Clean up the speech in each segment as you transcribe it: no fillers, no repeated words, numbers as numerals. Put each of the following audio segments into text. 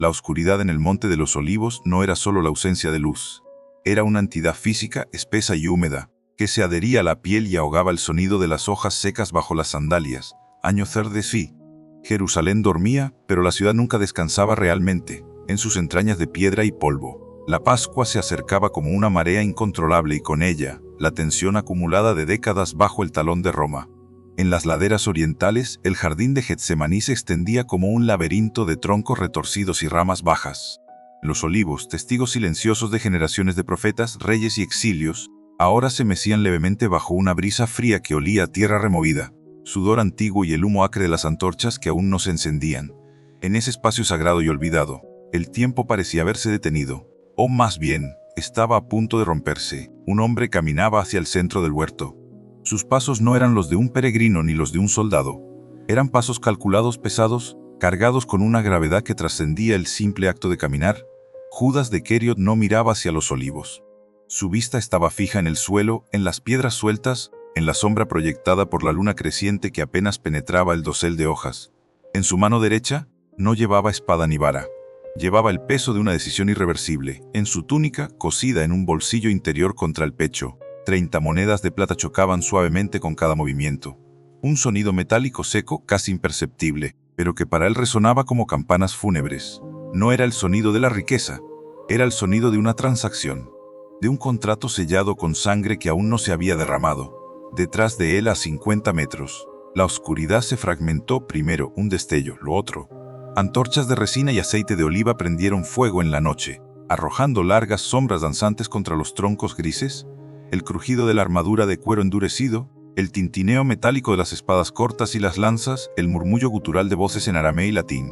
La oscuridad en el Monte de los Olivos no era solo la ausencia de luz. Era una entidad física, espesa y húmeda, que se adhería a la piel y ahogaba el sonido de las hojas secas bajo las sandalias. Año de sí. Jerusalén dormía, pero la ciudad nunca descansaba realmente, en sus entrañas de piedra y polvo. La Pascua se acercaba como una marea incontrolable y con ella, la tensión acumulada de décadas bajo el talón de Roma. En las laderas orientales, el jardín de Getsemaní se extendía como un laberinto de troncos retorcidos y ramas bajas. Los olivos, testigos silenciosos de generaciones de profetas, reyes y exilios, ahora se mecían levemente bajo una brisa fría que olía a tierra removida, sudor antiguo y el humo acre de las antorchas que aún no se encendían. En ese espacio sagrado y olvidado, el tiempo parecía haberse detenido, o más bien, estaba a punto de romperse. Un hombre caminaba hacia el centro del huerto. Sus pasos no eran los de un peregrino ni los de un soldado. Eran pasos calculados, pesados, cargados con una gravedad que trascendía el simple acto de caminar. Judas de Queriot no miraba hacia los olivos. Su vista estaba fija en el suelo, en las piedras sueltas, en la sombra proyectada por la luna creciente que apenas penetraba el dosel de hojas. En su mano derecha, no llevaba espada ni vara. Llevaba el peso de una decisión irreversible. En su túnica, cosida en un bolsillo interior contra el pecho, 30 monedas de plata chocaban suavemente con cada movimiento. Un sonido metálico seco, casi imperceptible, pero que para él resonaba como campanas fúnebres. No era el sonido de la riqueza, era el sonido de una transacción, de un contrato sellado con sangre que aún no se había derramado. Detrás de él, a 50 metros, la oscuridad se fragmentó. Primero un destello, lo otro. Antorchas de resina y aceite de oliva prendieron fuego en la noche, arrojando largas sombras danzantes contra los troncos grises. El crujido de la armadura de cuero endurecido, el tintineo metálico de las espadas cortas y las lanzas, el murmullo gutural de voces en arameo y latín.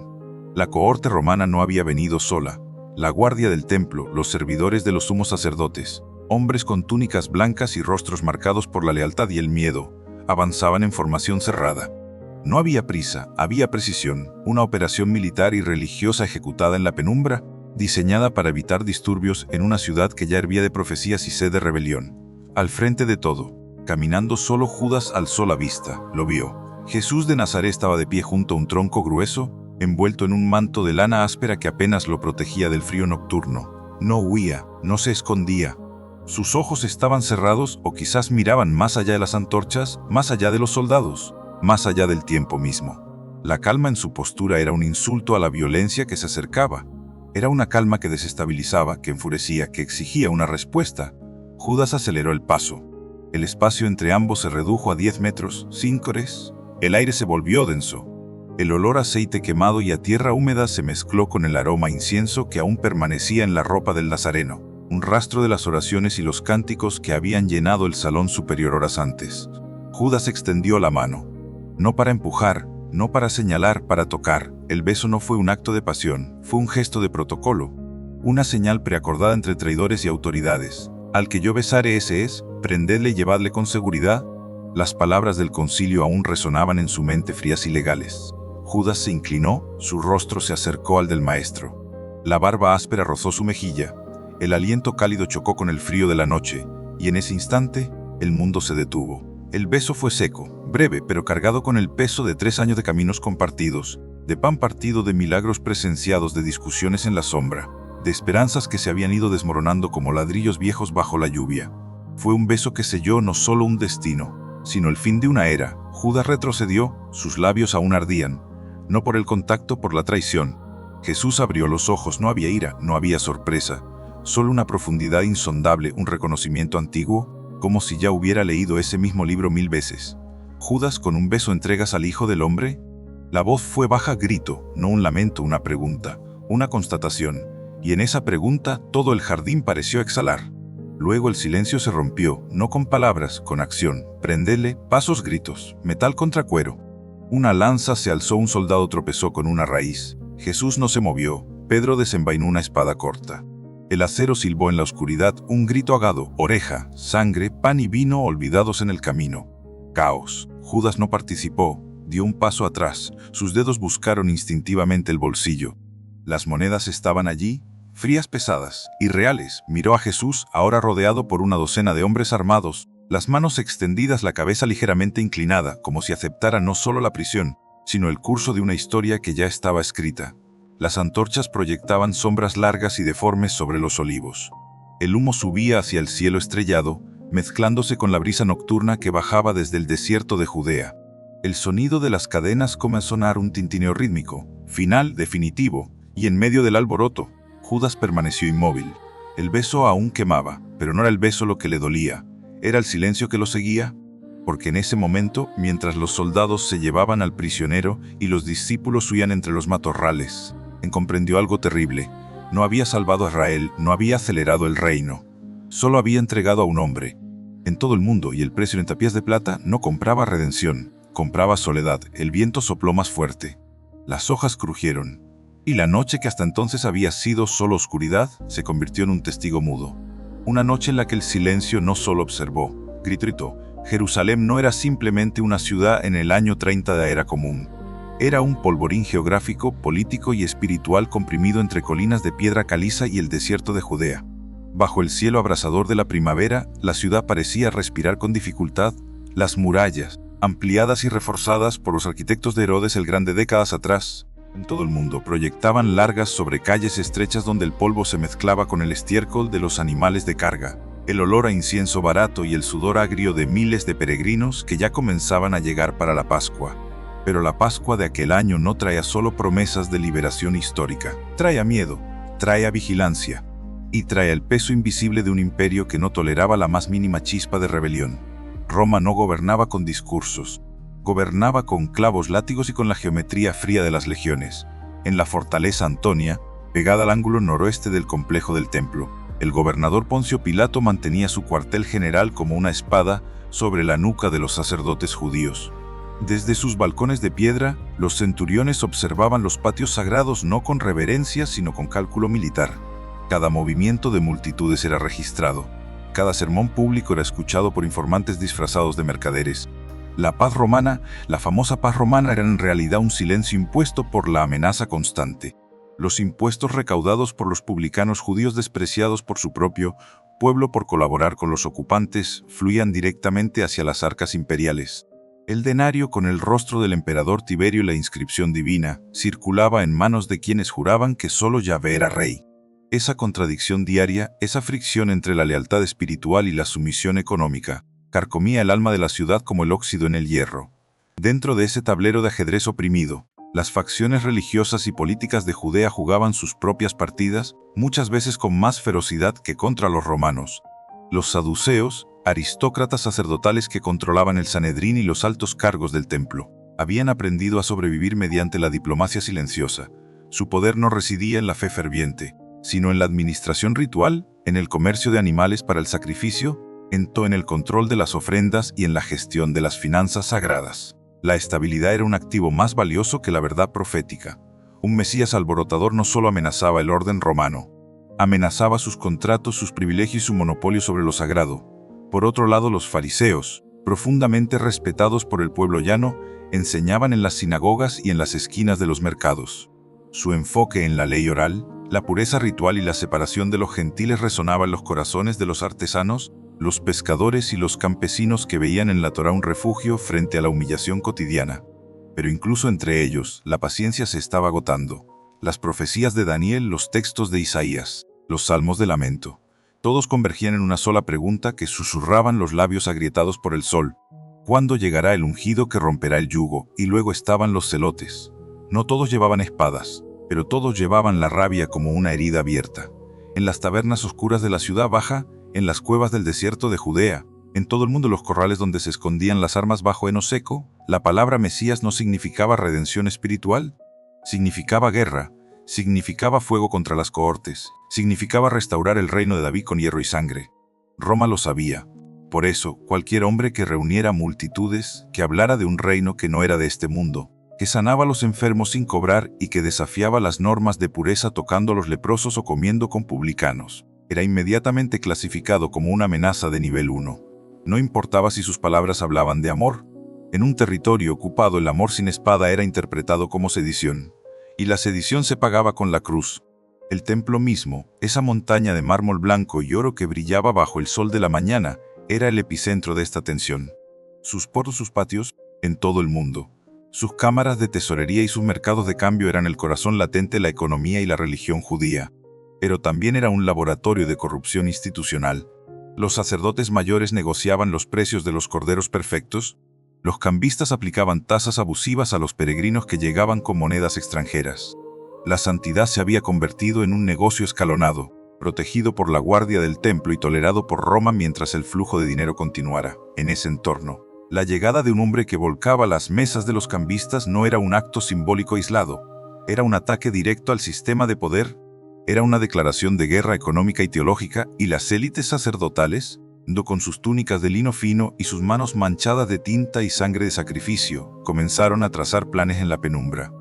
La cohorte romana no había venido sola. La guardia del templo, los servidores de los sumos sacerdotes, hombres con túnicas blancas y rostros marcados por la lealtad y el miedo, avanzaban en formación cerrada. No había prisa, había precisión, una operación militar y religiosa ejecutada en la penumbra, diseñada para evitar disturbios en una ciudad que ya hervía de profecías y sed de rebelión. Al frente de todo, caminando solo, Judas alzó la vista, lo vio. Jesús de Nazaret estaba de pie junto a un tronco grueso, envuelto en un manto de lana áspera que apenas lo protegía del frío nocturno. No huía, no se escondía. Sus ojos estaban cerrados o quizás miraban más allá de las antorchas, más allá de los soldados, más allá del tiempo mismo. La calma en su postura era un insulto a la violencia que se acercaba. Era una calma que desestabilizaba, que enfurecía, que exigía una respuesta. Judas aceleró el paso. El espacio entre ambos se redujo a 10 metros, 5 res. El aire se volvió denso. El olor a aceite quemado y a tierra húmeda se mezcló con el aroma a incienso que aún permanecía en la ropa del nazareno, un rastro de las oraciones y los cánticos que habían llenado el salón superior horas antes. Judas extendió la mano. No para empujar, no para señalar, para tocar. El beso no fue un acto de pasión, fue un gesto de protocolo, una señal preacordada entre traidores y autoridades. Al que yo besare ese es, prendedle y llevadle con seguridad. Las palabras del concilio aún resonaban en su mente frías y legales. Judas se inclinó, su rostro se acercó al del maestro. La barba áspera rozó su mejilla, el aliento cálido chocó con el frío de la noche, y en ese instante, el mundo se detuvo. El beso fue seco, breve, pero cargado con el peso de 3 años de caminos compartidos, de pan partido, de milagros presenciados, de discusiones en la sombra, de esperanzas que se habían ido desmoronando como ladrillos viejos bajo la lluvia. Fue un beso que selló no solo un destino, sino el fin de una era. Judas retrocedió, sus labios aún ardían. No por el contacto, por la traición. Jesús abrió los ojos, no había ira, no había sorpresa, solo una profundidad insondable, un reconocimiento antiguo, como si ya hubiera leído ese mismo libro 1000 veces. Judas, con un beso entregas al Hijo del Hombre. La voz fue baja, grito, no un lamento, una pregunta, una constatación, y en esa pregunta todo el jardín pareció exhalar. Luego el silencio se rompió, no con palabras, con acción. Prendele, pasos, gritos, metal contra cuero. Una lanza se alzó, un soldado tropezó con una raíz. Jesús no se movió. Pedro desenvainó una espada corta. El acero silbó en la oscuridad, un grito ahogado, oreja, sangre, pan y vino olvidados en el camino. Caos. Judas no participó, dio un paso atrás. Sus dedos buscaron instintivamente el bolsillo. Las monedas estaban allí, frías, pesadas, irreales. Miró a Jesús, ahora rodeado por una docena de hombres armados, las manos extendidas, la cabeza ligeramente inclinada, como si aceptara no solo la prisión, sino el curso de una historia que ya estaba escrita. Las antorchas proyectaban sombras largas y deformes sobre los olivos. El humo subía hacia el cielo estrellado, mezclándose con la brisa nocturna que bajaba desde el desierto de Judea. El sonido de las cadenas comenzó a sonar, un tintineo rítmico, final, definitivo, y en medio del alboroto, Judas permaneció inmóvil. El beso aún quemaba, pero no era el beso lo que le dolía, era el silencio que lo seguía, porque en ese momento, mientras los soldados se llevaban al prisionero y los discípulos huían entre los matorrales, comprendió algo terrible. No había salvado a Israel, no había acelerado el reino. Solo había entregado a un hombre. En todo el mundo, y el precio en tapias de plata no compraba redención, compraba soledad. El viento sopló más fuerte. Las hojas crujieron. Y la noche, que hasta entonces había sido solo oscuridad, se convirtió en un testigo mudo. Una noche en la que el silencio no solo observó, gritó. Jerusalén no era simplemente una ciudad en el año 30 de la Era Común. Era un polvorín geográfico, político y espiritual comprimido entre colinas de piedra caliza y el desierto de Judea. Bajo el cielo abrasador de la primavera, la ciudad parecía respirar con dificultad. Las murallas, ampliadas y reforzadas por los arquitectos de Herodes el Grande décadas atrás, en todo el mundo, proyectaban largas sobre calles estrechas donde el polvo se mezclaba con el estiércol de los animales de carga, el olor a incienso barato y el sudor agrio de miles de peregrinos que ya comenzaban a llegar para la Pascua. Pero la Pascua de aquel año no traía solo promesas de liberación histórica. Traía miedo, traía vigilancia, y traía el peso invisible de un imperio que no toleraba la más mínima chispa de rebelión. Roma no gobernaba con discursos, gobernaba con clavos, látigos y con la geometría fría de las legiones. En la fortaleza Antonia, pegada al ángulo noroeste del complejo del templo, el gobernador Poncio Pilato mantenía su cuartel general como una espada sobre la nuca de los sacerdotes judíos. Desde sus balcones de piedra, los centuriones observaban los patios sagrados no con reverencia, sino con cálculo militar. Cada movimiento de multitudes era registrado. Cada sermón público era escuchado por informantes disfrazados de mercaderes. La paz romana, la famosa paz romana, era en realidad un silencio impuesto por la amenaza constante. Los impuestos recaudados por los publicanos judíos despreciados por su propio pueblo por colaborar con los ocupantes fluían directamente hacia las arcas imperiales. El denario con el rostro del emperador Tiberio y la inscripción divina circulaba en manos de quienes juraban que solo Yahvé era rey. Esa contradicción diaria, esa fricción entre la lealtad espiritual y la sumisión económica, carcomía el alma de la ciudad como el óxido en el hierro. Dentro de ese tablero de ajedrez oprimido, las facciones religiosas y políticas de Judea jugaban sus propias partidas, muchas veces con más ferocidad que contra los romanos. Los saduceos, aristócratas sacerdotales que controlaban el Sanedrín y los altos cargos del templo, habían aprendido a sobrevivir mediante la diplomacia silenciosa. Su poder no residía en la fe ferviente, sino en la administración ritual, en el comercio de animales para el sacrificio, en el control de las ofrendas y en la gestión de las finanzas sagradas. La estabilidad era un activo más valioso que la verdad profética. Un Mesías alborotador no solo amenazaba el orden romano, amenazaba sus contratos, sus privilegios y su monopolio sobre lo sagrado. Por otro lado, los fariseos, profundamente respetados por el pueblo llano, enseñaban en las sinagogas y en las esquinas de los mercados. Su enfoque en la ley oral, la pureza ritual y la separación de los gentiles resonaba en los corazones de los artesanos, los pescadores y los campesinos que veían en la Torá un refugio frente a la humillación cotidiana. Pero incluso entre ellos, la paciencia se estaba agotando. Las profecías de Daniel, los textos de Isaías, los salmos de lamento, todos convergían en una sola pregunta que susurraban los labios agrietados por el sol. ¿Cuándo llegará el ungido que romperá el yugo? Y luego estaban los celotes. No todos llevaban espadas, pero todos llevaban la rabia como una herida abierta. En las tabernas oscuras de la ciudad baja, en las cuevas del desierto de Judea, en todo el mundo los corrales donde se escondían las armas bajo heno seco, la palabra Mesías no significaba redención espiritual, significaba guerra, significaba fuego contra las cohortes, significaba restaurar el reino de David con hierro y sangre. Roma lo sabía. Por eso, cualquier hombre que reuniera multitudes, que hablara de un reino que no era de este mundo, que sanaba a los enfermos sin cobrar y que desafiaba las normas de pureza tocando a los leprosos o comiendo con publicanos, era inmediatamente clasificado como una amenaza de nivel 1. No importaba si sus palabras hablaban de amor. En un territorio ocupado el amor sin espada era interpretado como sedición. Y la sedición se pagaba con la cruz. El templo mismo, esa montaña de mármol blanco y oro que brillaba bajo el sol de la mañana, era el epicentro de esta tensión. Sus patios, en todo el mundo, Sus cámaras de tesorería y sus mercados de cambio eran el corazón latente de la economía y la religión judía. Pero también era un laboratorio de corrupción institucional. Los sacerdotes mayores negociaban los precios de los corderos perfectos, los cambistas aplicaban tasas abusivas a los peregrinos que llegaban con monedas extranjeras. La santidad se había convertido en un negocio escalonado, protegido por la guardia del templo y tolerado por Roma mientras el flujo de dinero continuara. En ese entorno, la llegada de un hombre que volcaba las mesas de los cambistas no era un acto simbólico aislado, era un ataque directo al sistema de poder, era una declaración de guerra económica y teológica, y las élites sacerdotales, con sus túnicas de lino fino y sus manos manchadas de tinta y sangre de sacrificio, comenzaron a trazar planes en la penumbra.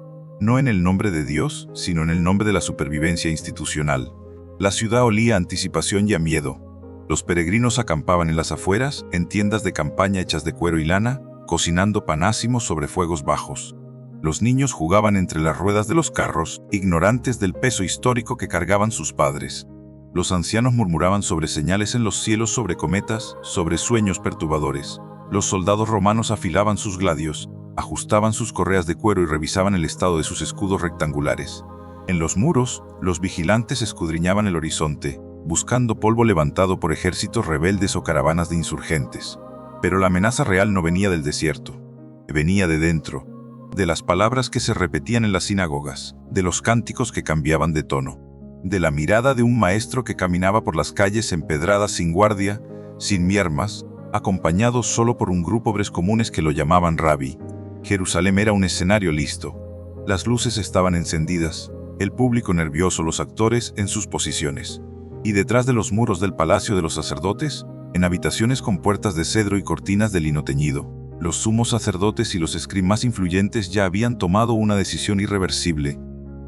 No en el nombre de Dios, sino en el nombre de la supervivencia institucional. La ciudad olía a anticipación y a miedo. Los peregrinos acampaban en las afueras, en tiendas de campaña hechas de cuero y lana, cocinando panásimos sobre fuegos bajos. Los niños jugaban entre las ruedas de los carros, ignorantes del peso histórico que cargaban sus padres. Los ancianos murmuraban sobre señales en los cielos, sobre cometas, sobre sueños perturbadores. Los soldados romanos afilaban sus gladios, ajustaban sus correas de cuero y revisaban el estado de sus escudos rectangulares. En los muros, los vigilantes escudriñaban el horizonte, buscando polvo levantado por ejércitos rebeldes o caravanas de insurgentes. Pero la amenaza real no venía del desierto. Venía de dentro, de las palabras que se repetían en las sinagogas, de los cánticos que cambiaban de tono, de la mirada de un maestro que caminaba por las calles empedradas sin guardia, sin miermas, acompañado solo por un grupo de hombres comunes que lo llamaban Rabí. Jerusalén era un escenario listo. Las luces estaban encendidas, el público nervioso, los actores en sus posiciones. Y detrás de los muros del palacio de los sacerdotes, en habitaciones con puertas de cedro y cortinas de lino teñido, los sumos sacerdotes y los escribas más influyentes ya habían tomado una decisión irreversible.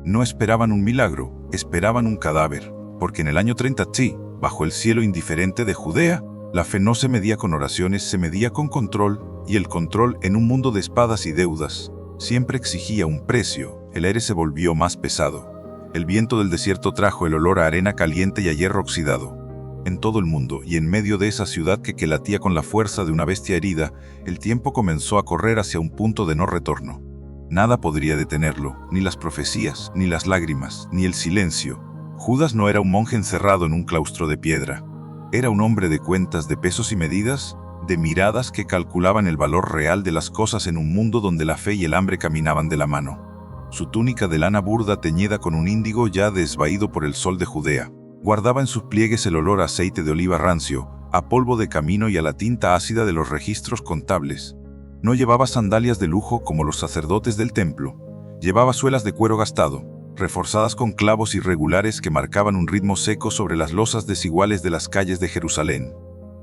No esperaban un milagro, esperaban un cadáver, porque en el año 30 bajo el cielo indiferente de Judea, la fe no se medía con oraciones, se medía con control, y el control en un mundo de espadas y deudas siempre exigía un precio. El aire se volvió más pesado. El viento del desierto trajo el olor a arena caliente y a hierro oxidado. En todo el mundo, y en medio de esa ciudad que latía con la fuerza de una bestia herida, el tiempo comenzó a correr hacia un punto de no retorno. Nada podría detenerlo, ni las profecías, ni las lágrimas, ni el silencio. Judas no era un monje encerrado en un claustro de piedra. Era un hombre de cuentas, de pesos y medidas, de miradas que calculaban el valor real de las cosas en un mundo donde la fe y el hambre caminaban de la mano. Su túnica de lana burda teñida con un índigo ya desvaído por el sol de Judea, guardaba en sus pliegues el olor a aceite de oliva rancio, a polvo de camino y a la tinta ácida de los registros contables. No llevaba sandalias de lujo como los sacerdotes del templo. Llevaba suelas de cuero gastado, reforzadas con clavos irregulares que marcaban un ritmo seco sobre las losas desiguales de las calles de Jerusalén.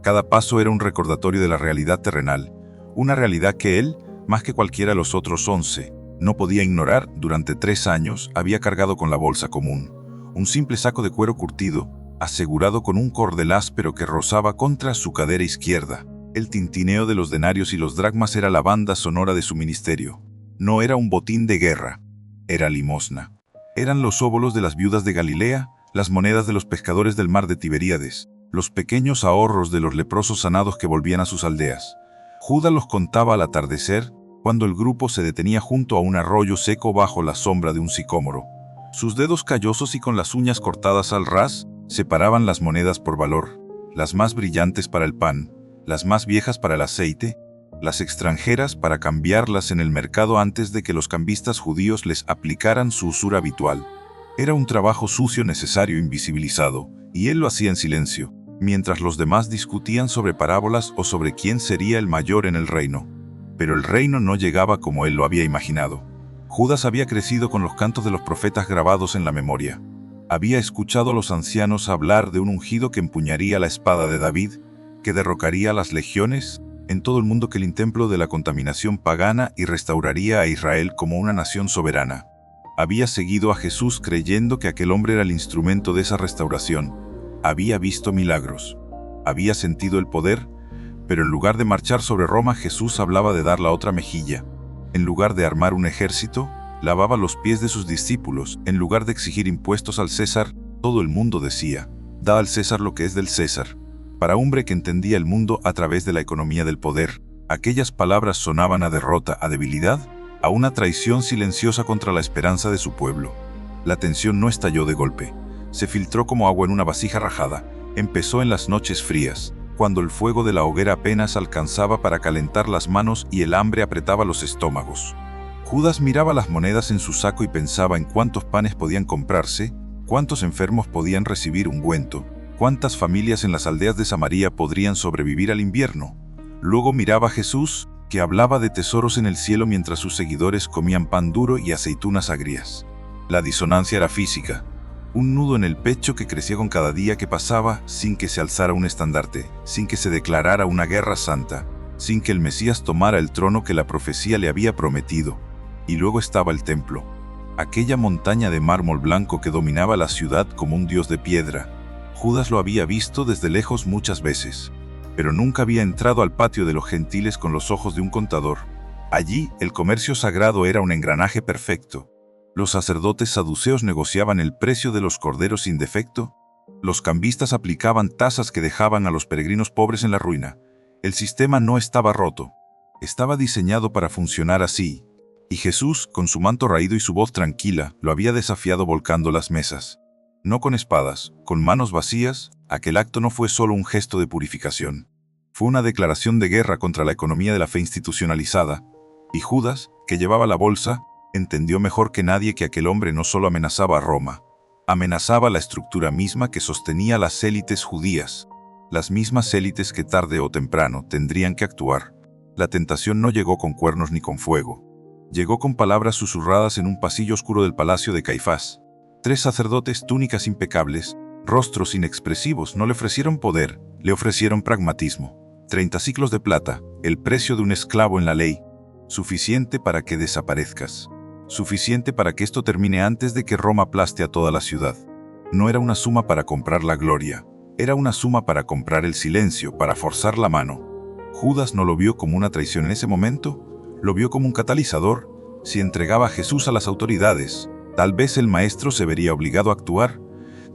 Cada paso era un recordatorio de la realidad terrenal, una realidad que él, más que cualquiera de los otros 11, no podía ignorar. Durante 3 años había cargado con la bolsa común, un simple saco de cuero curtido, asegurado con un cordel áspero que rozaba contra su cadera izquierda. El tintineo de los denarios y los dracmas era la banda sonora de su ministerio. No era un botín de guerra, era limosna. Eran los óbolos de las viudas de Galilea, las monedas de los pescadores del mar de Tiberíades, los pequeños ahorros de los leprosos sanados que volvían a sus aldeas. Judas los contaba al atardecer, cuando el grupo se detenía junto a un arroyo seco bajo la sombra de un sicómoro. Sus dedos callosos y con las uñas cortadas al ras, separaban las monedas por valor, las más brillantes para el pan, las más viejas para el aceite, las extranjeras para cambiarlas en el mercado antes de que los cambistas judíos les aplicaran su usura habitual. Era un trabajo sucio, necesario, invisibilizado, y él lo hacía en silencio, mientras los demás discutían sobre parábolas o sobre quién sería el mayor en el reino. Pero el reino no llegaba como él lo había imaginado. Judas había crecido con los cantos de los profetas grabados en la memoria. Había escuchado a los ancianos hablar de un ungido que empuñaría la espada de David, que derrocaría a las legiones en todo el mundo, que el templo de la contaminación pagana y restauraría a Israel como una nación soberana. Había seguido a Jesús creyendo que aquel hombre era el instrumento de esa restauración. Había visto milagros. Había sentido el poder, pero en lugar de marchar sobre Roma, Jesús hablaba de dar la otra mejilla. En lugar de armar un ejército, lavaba los pies de sus discípulos. En lugar de exigir impuestos al César, todo el mundo decía: da al César lo que es del César. Para un hombre que entendía el mundo a través de la economía del poder, aquellas palabras sonaban a derrota, a debilidad, a una traición silenciosa contra la esperanza de su pueblo. La tensión no estalló de golpe. Se filtró como agua en una vasija rajada. Empezó en las noches frías, cuando el fuego de la hoguera apenas alcanzaba para calentar las manos y el hambre apretaba los estómagos. Judas miraba las monedas en su saco y pensaba en cuántos panes podían comprarse, cuántos enfermos podían recibir ungüento, cuántas familias en las aldeas de Samaria podrían sobrevivir al invierno. Luego miraba a Jesús, que hablaba de tesoros en el cielo mientras sus seguidores comían pan duro y aceitunas agrias. La disonancia era física, un nudo en el pecho que crecía con cada día que pasaba sin que se alzara un estandarte, sin que se declarara una guerra santa, sin que el Mesías tomara el trono que la profecía le había prometido. Y luego estaba el templo, aquella montaña de mármol blanco que dominaba la ciudad como un dios de piedra. Judas lo había visto desde lejos muchas veces, pero nunca había entrado al patio de los gentiles con los ojos de un contador. Allí, el comercio sagrado era un engranaje perfecto. Los sacerdotes saduceos negociaban el precio de los corderos sin defecto. Los cambistas aplicaban tasas que dejaban a los peregrinos pobres en la ruina. El sistema no estaba roto. Estaba diseñado para funcionar así. Y Jesús, con su manto raído y su voz tranquila, lo había desafiado volcando las mesas. No con espadas, con manos vacías, aquel acto no fue solo un gesto de purificación. Fue una declaración de guerra contra la economía de la fe institucionalizada. Y Judas, que llevaba la bolsa, entendió mejor que nadie que aquel hombre no solo amenazaba a Roma, amenazaba la estructura misma que sostenía las élites judías, las mismas élites que tarde o temprano tendrían que actuar. La tentación no llegó con cuernos ni con fuego. Llegó con palabras susurradas en un pasillo oscuro del palacio de Caifás. 3 sacerdotes, túnicas impecables, rostros inexpresivos, no le ofrecieron poder, le ofrecieron pragmatismo. 30 siclos de plata, el precio de un esclavo en la ley, suficiente para que desaparezcas. Suficiente para que esto termine antes de que Roma aplaste a toda la ciudad. No era una suma para comprar la gloria, era una suma para comprar el silencio, para forzar la mano. Judas no lo vio como una traición en ese momento, lo vio como un catalizador. Si entregaba a Jesús a las autoridades, tal vez el maestro se vería obligado a actuar,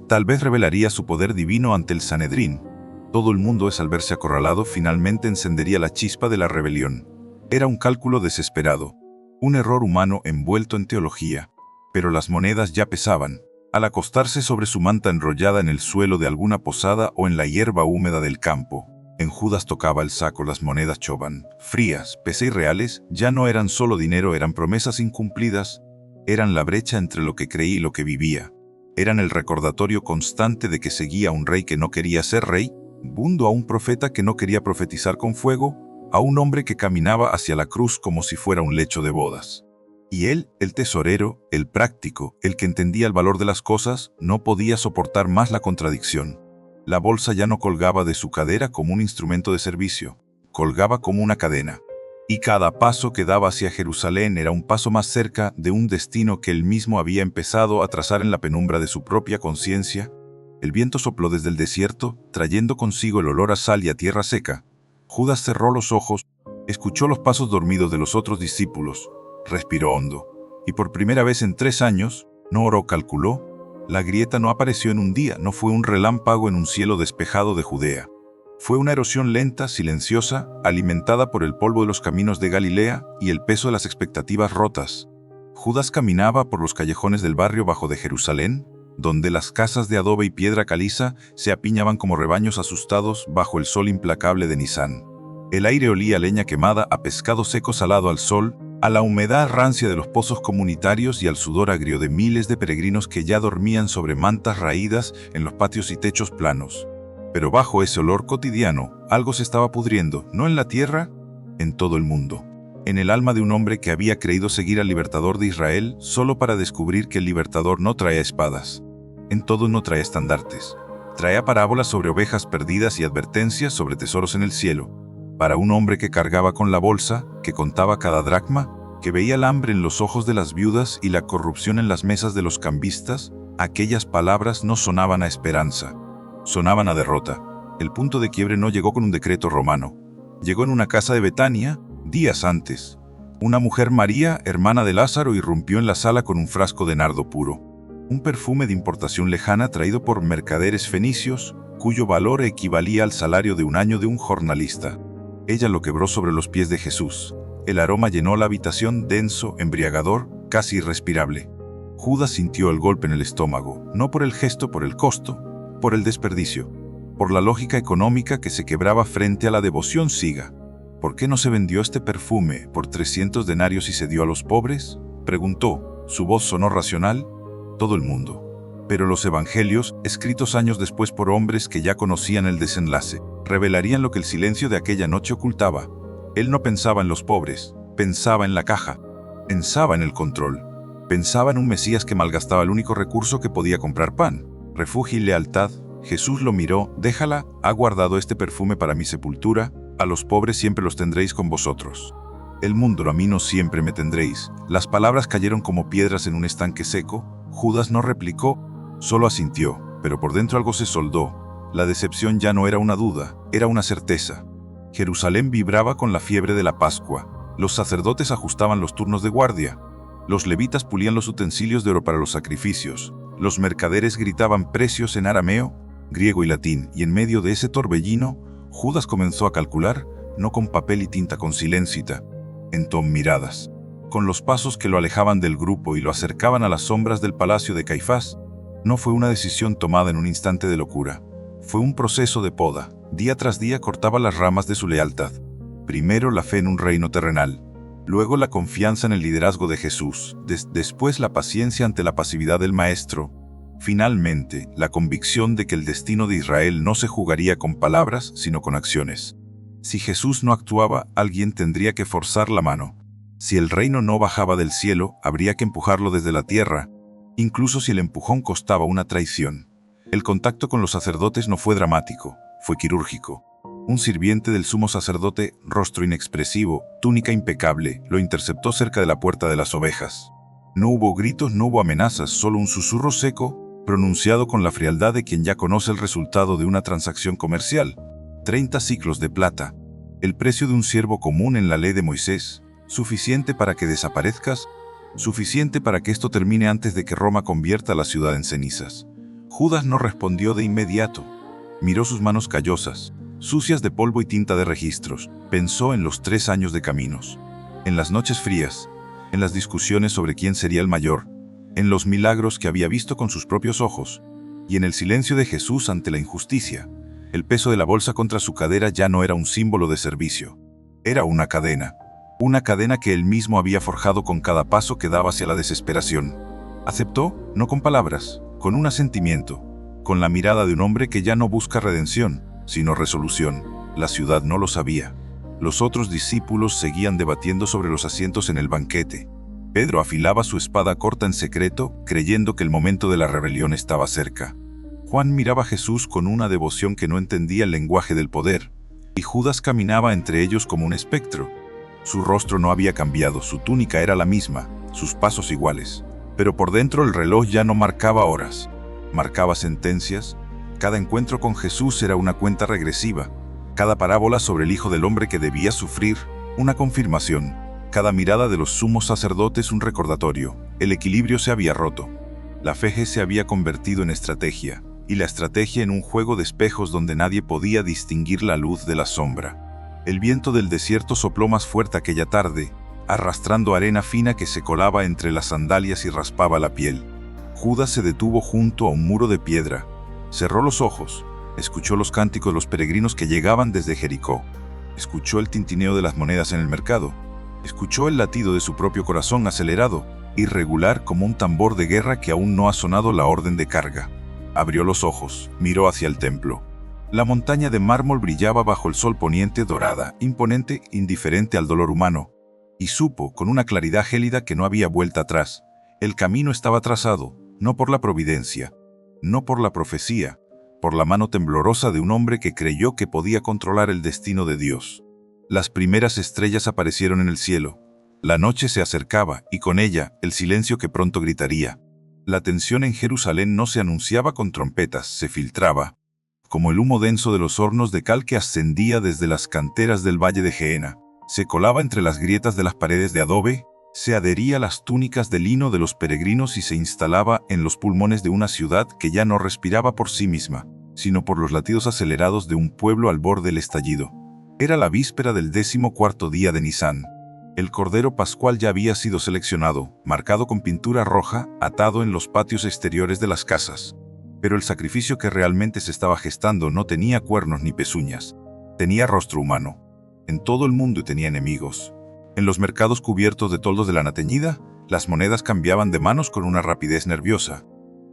tal vez revelaría su poder divino ante el Sanedrín. Todo el mundo, al verse acorralado, finalmente encendería la chispa de la rebelión. Era un cálculo desesperado, un error humano envuelto en teología, pero las monedas ya pesaban. Al acostarse sobre su manta enrollada en el suelo de alguna posada o en la hierba húmeda del campo, en Judas tocaba el saco las monedas choban, frías, pese irreales, ya no eran solo dinero, eran promesas incumplidas, eran la brecha entre lo que creí y lo que vivía. Eran el recordatorio constante de que seguía a un rey que no quería ser rey, bundo a un profeta que no quería profetizar con fuego, a un hombre que caminaba hacia la cruz como si fuera un lecho de bodas. Y él, el tesorero, el práctico, el que entendía el valor de las cosas, no podía soportar más la contradicción. La bolsa ya no colgaba de su cadera como un instrumento de servicio, colgaba como una cadena. Y cada paso que daba hacia Jerusalén era un paso más cerca de un destino que él mismo había empezado a trazar en la penumbra de su propia conciencia. El viento sopló desde el desierto, trayendo consigo el olor a sal y a tierra seca. Judas cerró los ojos, escuchó los pasos dormidos de los otros discípulos, respiró hondo. Y por primera vez en 3 años, no oró, calculó. La grieta no apareció en un día, no fue un relámpago en un cielo despejado de Judea. Fue una erosión lenta, silenciosa, alimentada por el polvo de los caminos de Galilea y el peso de las expectativas rotas. Judas caminaba por los callejones del barrio bajo de Jerusalén, donde las casas de adobe y piedra caliza se apiñaban como rebaños asustados bajo el sol implacable de Nisán. El aire olía a leña quemada, a pescado seco salado al sol, a la humedad rancia de los pozos comunitarios y al sudor agrio de miles de peregrinos que ya dormían sobre mantas raídas en los patios y techos planos. Pero bajo ese olor cotidiano, algo se estaba pudriendo, no en la tierra, en todo el mundo. En el alma de un hombre que había creído seguir al libertador de Israel solo para descubrir que el libertador no traía espadas. En todo no traía estandartes. Traía parábolas sobre ovejas perdidas y advertencias sobre tesoros en el cielo. Para un hombre que cargaba con la bolsa, que contaba cada dracma, que veía el hambre en los ojos de las viudas y la corrupción en las mesas de los cambistas, aquellas palabras no sonaban a esperanza, sonaban a derrota. El punto de quiebre no llegó con un decreto romano. Llegó en una casa de Betania, días antes. Una mujer, María, hermana de Lázaro, irrumpió en la sala con un frasco de nardo puro, un perfume de importación lejana traído por mercaderes fenicios, cuyo valor equivalía al salario de un año de un jornalista. Ella lo quebró sobre los pies de Jesús. El aroma llenó la habitación, denso, embriagador, casi irrespirable. Judas sintió el golpe en el estómago, no por el gesto, por el costo, por el desperdicio, por la lógica económica que se quebraba frente a la devoción ciega. ¿Por qué no se vendió este perfume por 300 denarios y se dio a los pobres?, preguntó. Su voz sonó racional. Todo el mundo. Pero los evangelios, escritos años después por hombres que ya conocían el desenlace, revelarían lo que el silencio de aquella noche ocultaba. Él no pensaba en los pobres, pensaba en la caja, pensaba en el control, pensaba en un Mesías que malgastaba el único recurso que podía comprar pan, refugio y lealtad. Jesús lo miró. Déjala, ha guardado este perfume para mi sepultura. A los pobres siempre los tendréis con vosotros. El mundo, a mí no siempre me tendréis. Las palabras cayeron como piedras en un estanque seco. Judas no replicó, solo asintió, pero por dentro algo se soldó. La decepción ya no era una duda, era una certeza. Jerusalén vibraba con la fiebre de la Pascua. Los sacerdotes ajustaban los turnos de guardia. Los levitas pulían los utensilios de oro para los sacrificios. Los mercaderes gritaban precios en arameo, griego y latín, y en medio de ese torbellino, Judas comenzó a calcular, no con papel y tinta, con silencio, con miradas, con los pasos que lo alejaban del grupo y lo acercaban a las sombras del palacio de Caifás. No fue una decisión tomada en un instante de locura, fue un proceso de poda. Día tras día cortaba las ramas de su lealtad. Primero la fe en un reino terrenal, luego la confianza en el liderazgo de Jesús, después la paciencia ante la pasividad del Maestro, finalmente la convicción de que el destino de Israel no se jugaría con palabras, sino con acciones. Si Jesús no actuaba, alguien tendría que forzar la mano. Si el reino no bajaba del cielo, habría que empujarlo desde la tierra, incluso si el empujón costaba una traición. El contacto con los sacerdotes no fue dramático, fue quirúrgico. Un sirviente del sumo sacerdote, rostro inexpresivo, túnica impecable, lo interceptó cerca de la puerta de las ovejas. No hubo gritos, no hubo amenazas, solo un susurro seco, pronunciado con la frialdad de quien ya conoce el resultado de una transacción comercial. 30 siclos de plata, el precio de un siervo común en la ley de Moisés, suficiente para que desaparezcas, suficiente para que esto termine antes de que Roma convierta la ciudad en cenizas. Judas no respondió de inmediato. Miró sus manos callosas, sucias de polvo y tinta de registros. Pensó en los 3 años de caminos, en las noches frías, en las discusiones sobre quién sería el mayor, en los milagros que había visto con sus propios ojos, y en el silencio de Jesús ante la injusticia. El peso de la bolsa contra su cadera ya no era un símbolo de servicio. Era una cadena que él mismo había forjado con cada paso que daba hacia la desesperación. Aceptó, no con palabras, con un asentimiento, con la mirada de un hombre que ya no busca redención, sino resolución. La ciudad no lo sabía. Los otros discípulos seguían debatiendo sobre los asientos en el banquete. Pedro afilaba su espada corta en secreto, creyendo que el momento de la rebelión estaba cerca. Juan miraba a Jesús con una devoción que no entendía el lenguaje del poder, y Judas caminaba entre ellos como un espectro. Su rostro no había cambiado, su túnica era la misma, sus pasos iguales, pero por dentro el reloj ya no marcaba horas, marcaba sentencias. Cada encuentro con Jesús era una cuenta regresiva, cada parábola sobre el Hijo del Hombre que debía sufrir, una confirmación, cada mirada de los sumos sacerdotes un recordatorio. El equilibrio se había roto, la fe se había convertido en estrategia, y la estrategia en un juego de espejos donde nadie podía distinguir la luz de la sombra. El viento del desierto sopló más fuerte aquella tarde, arrastrando arena fina que se colaba entre las sandalias y raspaba la piel. Judas se detuvo junto a un muro de piedra, cerró los ojos, escuchó los cánticos de los peregrinos que llegaban desde Jericó, escuchó el tintineo de las monedas en el mercado, escuchó el latido de su propio corazón acelerado, irregular como un tambor de guerra que aún no ha sonado la orden de carga. Abrió los ojos, miró hacia el templo. La montaña de mármol brillaba bajo el sol poniente, dorada, imponente, indiferente al dolor humano, y supo, con una claridad gélida, que no había vuelta atrás. El camino estaba trazado, no por la providencia, no por la profecía, por la mano temblorosa de un hombre que creyó que podía controlar el destino de Dios. Las primeras estrellas aparecieron en el cielo. La noche se acercaba, y con ella, el silencio que pronto gritaría. La tensión en Jerusalén no se anunciaba con trompetas, se filtraba, como el humo denso de los hornos de cal que ascendía desde las canteras del valle de Gehenna. Se colaba entre las grietas de las paredes de adobe, se adhería a las túnicas de lino de los peregrinos y se instalaba en los pulmones de una ciudad que ya no respiraba por sí misma, sino por los latidos acelerados de un pueblo al borde del estallido. Era la víspera del 14º día de Nisán. El Cordero Pascual ya había sido seleccionado, marcado con pintura roja, atado en los patios exteriores de las casas. Pero el sacrificio que realmente se estaba gestando no tenía cuernos ni pezuñas. Tenía rostro humano. En todo el mundo tenía enemigos. En los mercados cubiertos de toldos de lana teñida, las monedas cambiaban de manos con una rapidez nerviosa.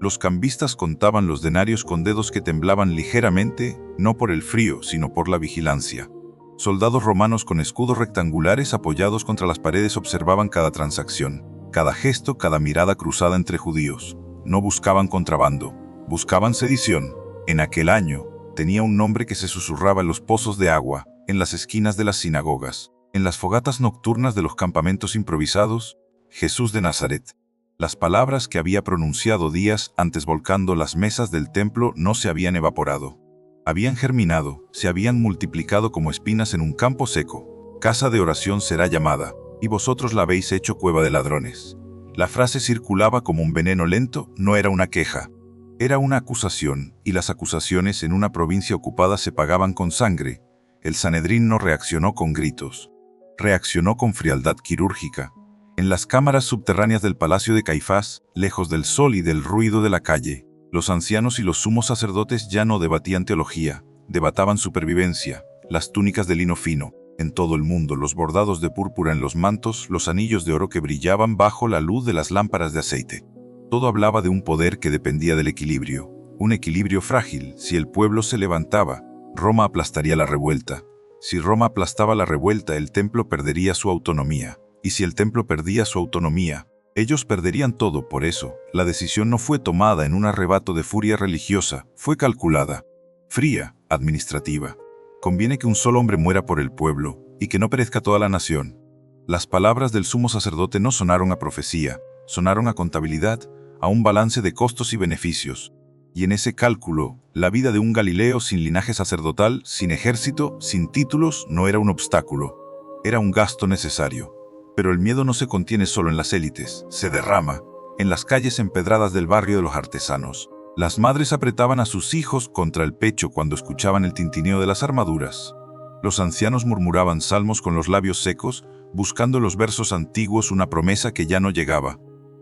Los cambistas contaban los denarios con dedos que temblaban ligeramente, no por el frío, sino por la vigilancia. Soldados romanos con escudos rectangulares apoyados contra las paredes observaban cada transacción, cada gesto, cada mirada cruzada entre judíos. No buscaban contrabando, buscaban sedición. En aquel año, tenía un nombre que se susurraba en los pozos de agua, en las esquinas de las sinagogas, en las fogatas nocturnas de los campamentos improvisados: Jesús de Nazaret. Las palabras que había pronunciado días antes volcando las mesas del templo no se habían evaporado. Habían germinado, se habían multiplicado como espinas en un campo seco. Casa de oración será llamada, y vosotros la habéis hecho cueva de ladrones. La frase circulaba como un veneno lento, no era una queja. Era una acusación, y las acusaciones en una provincia ocupada se pagaban con sangre. El Sanedrín no reaccionó con gritos. Reaccionó con frialdad quirúrgica. En las cámaras subterráneas del palacio de Caifás, lejos del sol y del ruido de la calle, los ancianos y los sumos sacerdotes ya no debatían teología, debataban supervivencia, las túnicas de lino fino, en todo el mundo, los bordados de púrpura en los mantos, los anillos de oro que brillaban bajo la luz de las lámparas de aceite. Todo hablaba de un poder que dependía del equilibrio, un equilibrio frágil. Si el pueblo se levantaba, Roma aplastaría la revuelta. Si Roma aplastaba la revuelta, el templo perdería su autonomía. Y si el templo perdía su autonomía, ellos perderían todo. Por eso, la decisión no fue tomada en un arrebato de furia religiosa, fue calculada, fría, administrativa. Conviene que un solo hombre muera por el pueblo, y que no perezca toda la nación. Las palabras del sumo sacerdote no sonaron a profecía, sonaron a contabilidad, a un balance de costos y beneficios. Y en ese cálculo, la vida de un Galileo sin linaje sacerdotal, sin ejército, sin títulos, no era un obstáculo, era un gasto necesario. Pero el miedo no se contiene solo en las élites, se derrama en las calles empedradas del barrio de los artesanos. Las madres apretaban a sus hijos contra el pecho cuando escuchaban el tintineo de las armaduras. Los ancianos murmuraban salmos con los labios secos, buscando en los versos antiguos una promesa que ya no llegaba.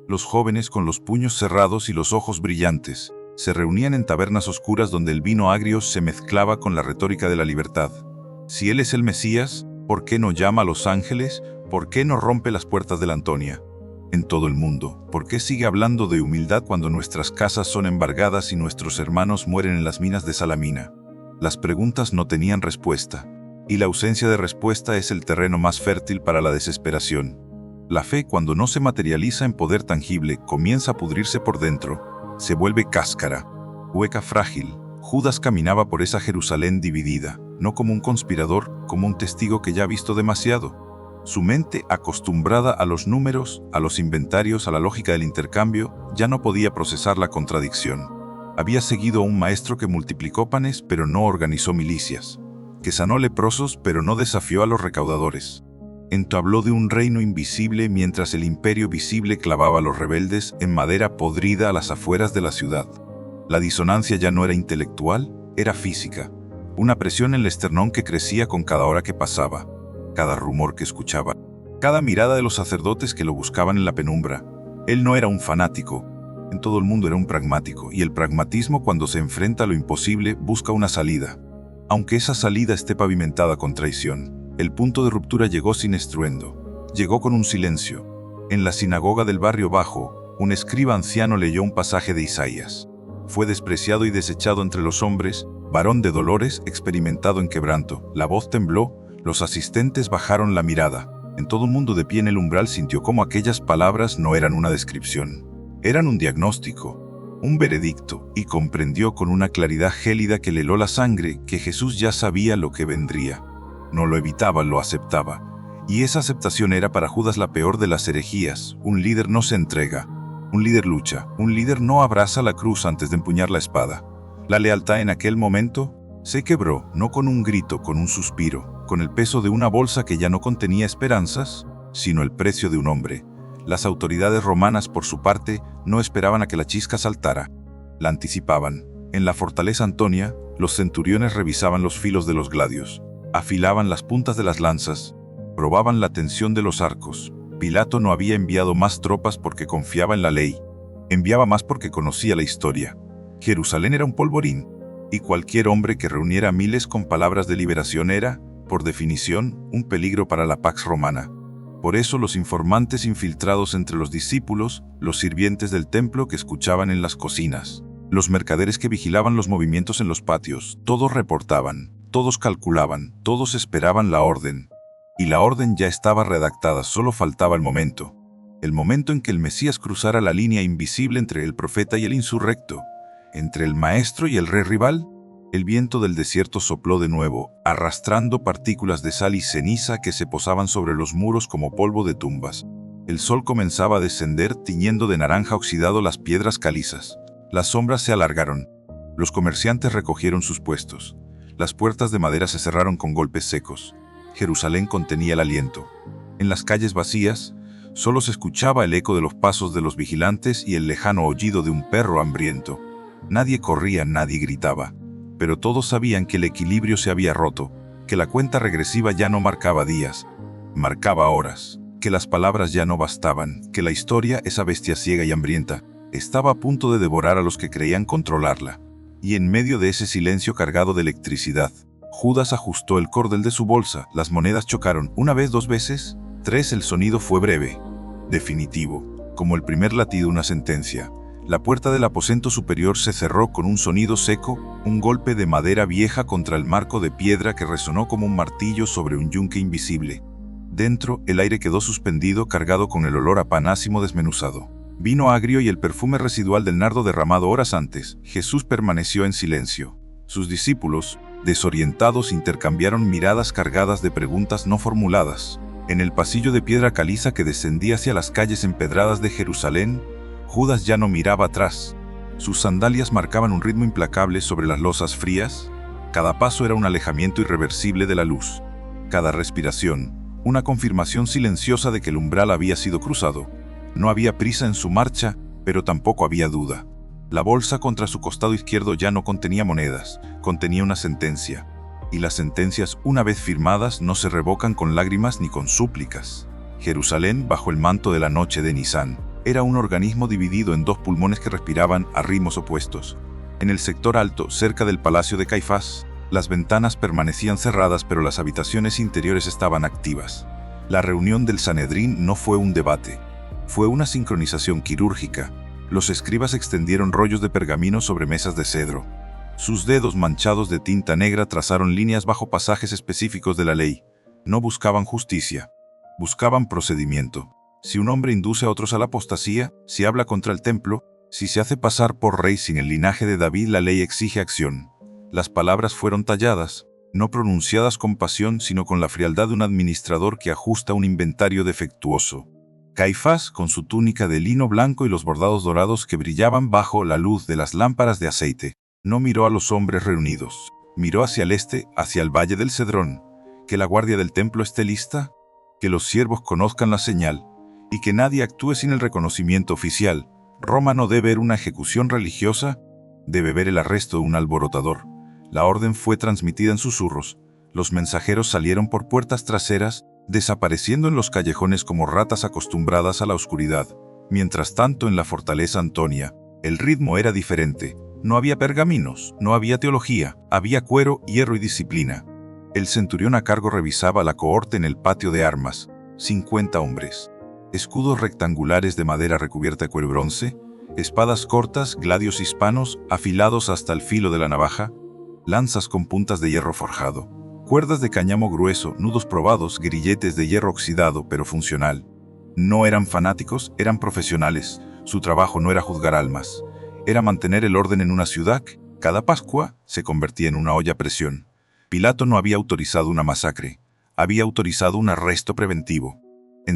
Los jóvenes, con los puños cerrados y los ojos brillantes, se reunían en tabernas oscuras donde el vino agrio se mezclaba con la retórica de la libertad. Si él es el Mesías, ¿por qué no llama a los ángeles? ¿Por qué no rompe las puertas de la Antonia? En todo el mundo, ¿por qué sigue hablando de humildad cuando nuestras casas son embargadas y nuestros hermanos mueren en las minas de Salamina? Las preguntas no tenían respuesta, y la ausencia de respuesta es el terreno más fértil para la desesperación. La fe, cuando no se materializa en poder tangible, comienza a pudrirse por dentro, se vuelve cáscara, hueca, frágil. Judas caminaba por esa Jerusalén dividida, no como un conspirador, como un testigo que ya ha visto demasiado. Su mente, acostumbrada a los números, a los inventarios, a la lógica del intercambio, ya no podía procesar la contradicción. Había seguido a un maestro que multiplicó panes, pero no organizó milicias, que sanó leprosos, pero no desafió a los recaudadores. Entabló de un reino invisible mientras el imperio visible clavaba a los rebeldes en madera podrida a las afueras de la ciudad. La disonancia ya no era intelectual, era física. Una presión en el esternón que crecía con cada hora que pasaba. Cada rumor que escuchaba, cada mirada de los sacerdotes que lo buscaban en la penumbra. Él no era un fanático, en todo el mundo era un pragmático, y el pragmatismo, cuando se enfrenta a lo imposible, busca una salida. Aunque esa salida esté pavimentada con traición, el punto de ruptura llegó sin estruendo, llegó con un silencio. En la sinagoga del barrio bajo, un escriba anciano leyó un pasaje de Isaías. Fue despreciado y desechado entre los hombres, varón de dolores, experimentado en quebranto. La voz tembló. Los asistentes bajaron la mirada. En todo el mundo de pie en el umbral sintió cómo aquellas palabras no eran una descripción. Eran un diagnóstico, un veredicto, y comprendió con una claridad gélida que le heló la sangre que Jesús ya sabía lo que vendría. No lo evitaba, lo aceptaba. Y esa aceptación era para Judas la peor de las herejías. Un líder no se entrega, un líder lucha, un líder no abraza la cruz antes de empuñar la espada. La lealtad en aquel momento se quebró, no con un grito, con un suspiro, con el peso de una bolsa que ya no contenía esperanzas, sino el precio de un hombre. Las autoridades romanas, por su parte, no esperaban a que la chisca saltara. La anticipaban. En la fortaleza Antonia, los centuriones revisaban los filos de los gladios, afilaban las puntas de las lanzas. Probaban la tensión de los arcos. Pilato no había enviado más tropas porque confiaba en la ley. Enviaba más porque conocía la historia. Jerusalén era un polvorín, y cualquier hombre que reuniera miles con palabras de liberación era, por definición, un peligro para la pax romana. Por eso los informantes infiltrados entre los discípulos, los sirvientes del templo que escuchaban en las cocinas, los mercaderes que vigilaban los movimientos en los patios, todos reportaban, todos calculaban, todos esperaban la orden. Y la orden ya estaba redactada, solo faltaba el momento en que el Mesías cruzara la línea invisible entre el profeta y el insurrecto, entre el maestro y el rey rival. El viento del desierto sopló de nuevo, arrastrando partículas de sal y ceniza que se posaban sobre los muros como polvo de tumbas. El sol comenzaba a descender, tiñendo de naranja oxidado las piedras calizas. Las sombras se alargaron. Los comerciantes recogieron sus puestos. Las puertas de madera se cerraron con golpes secos. Jerusalén contenía el aliento. En las calles vacías, solo se escuchaba el eco de los pasos de los vigilantes y el lejano aullido de un perro hambriento. Nadie corría, nadie gritaba. Pero todos sabían que el equilibrio se había roto, que la cuenta regresiva ya no marcaba días, marcaba horas, que las palabras ya no bastaban, que la historia, esa bestia ciega y hambrienta, estaba a punto de devorar a los que creían controlarla. Y en medio de ese silencio cargado de electricidad, Judas ajustó el cordel de su bolsa, las monedas chocaron, una vez, dos veces, tres. El sonido fue breve, definitivo, como el primer latido de una sentencia. La puerta del aposento superior se cerró con un sonido seco, un golpe de madera vieja contra el marco de piedra que resonó como un martillo sobre un yunque invisible. Dentro, el aire quedó suspendido, cargado con el olor a pan ácimo desmenuzado, vino agrio y el perfume residual del nardo derramado horas antes. Jesús permaneció en silencio. Sus discípulos, desorientados, intercambiaron miradas cargadas de preguntas no formuladas. En el pasillo de piedra caliza que descendía hacia las calles empedradas de Jerusalén, Judas ya no miraba atrás. Sus sandalias marcaban un ritmo implacable sobre las losas frías. Cada paso era un alejamiento irreversible de la luz. Cada respiración, una confirmación silenciosa de que el umbral había sido cruzado. No había prisa en su marcha, pero tampoco había duda. La bolsa contra su costado izquierdo ya no contenía monedas, contenía una sentencia. Y las sentencias, una vez firmadas, no se revocan con lágrimas ni con súplicas. Jerusalén, bajo el manto de la noche de Nisán, era un organismo dividido en dos pulmones que respiraban a ritmos opuestos. En el sector alto, cerca del palacio de Caifás, las ventanas permanecían cerradas, pero las habitaciones interiores estaban activas. La reunión del Sanedrín no fue un debate, fue una sincronización quirúrgica. Los escribas extendieron rollos de pergamino sobre mesas de cedro. Sus dedos manchados de tinta negra trazaron líneas bajo pasajes específicos de la ley. No buscaban justicia, buscaban procedimiento. Si un hombre induce a otros a la apostasía, si habla contra el templo, si se hace pasar por rey sin el linaje de David, la ley exige acción. Las palabras fueron talladas, no pronunciadas con pasión, sino con la frialdad de un administrador que ajusta un inventario defectuoso. Caifás, con su túnica de lino blanco y los bordados dorados que brillaban bajo la luz de las lámparas de aceite, no miró a los hombres reunidos. Miró hacia el este, hacia el valle del Cedrón. Que la guardia del templo esté lista, que los siervos conozcan la señal, y que nadie actúe sin el reconocimiento oficial. Roma no debe ver una ejecución religiosa, debe ver el arresto de un alborotador. La orden fue transmitida en susurros. Los mensajeros salieron por puertas traseras, desapareciendo en los callejones como ratas acostumbradas a la oscuridad. Mientras tanto, en la fortaleza Antonia, el ritmo era diferente. No había pergaminos, no había teología, había cuero, hierro y disciplina. El centurión a cargo revisaba la cohorte en el patio de armas. 50 hombres. Escudos rectangulares de madera recubierta de cuero y bronce, espadas cortas, gladios hispanos, afilados hasta el filo de la navaja, lanzas con puntas de hierro forjado, cuerdas de cáñamo grueso, nudos probados, grilletes de hierro oxidado pero funcional. No eran fanáticos, eran profesionales. Su trabajo no era juzgar almas, era mantener el orden en una ciudad. Cada Pascua se convertía en una olla a presión. Pilato no había autorizado una masacre, había autorizado un arresto preventivo.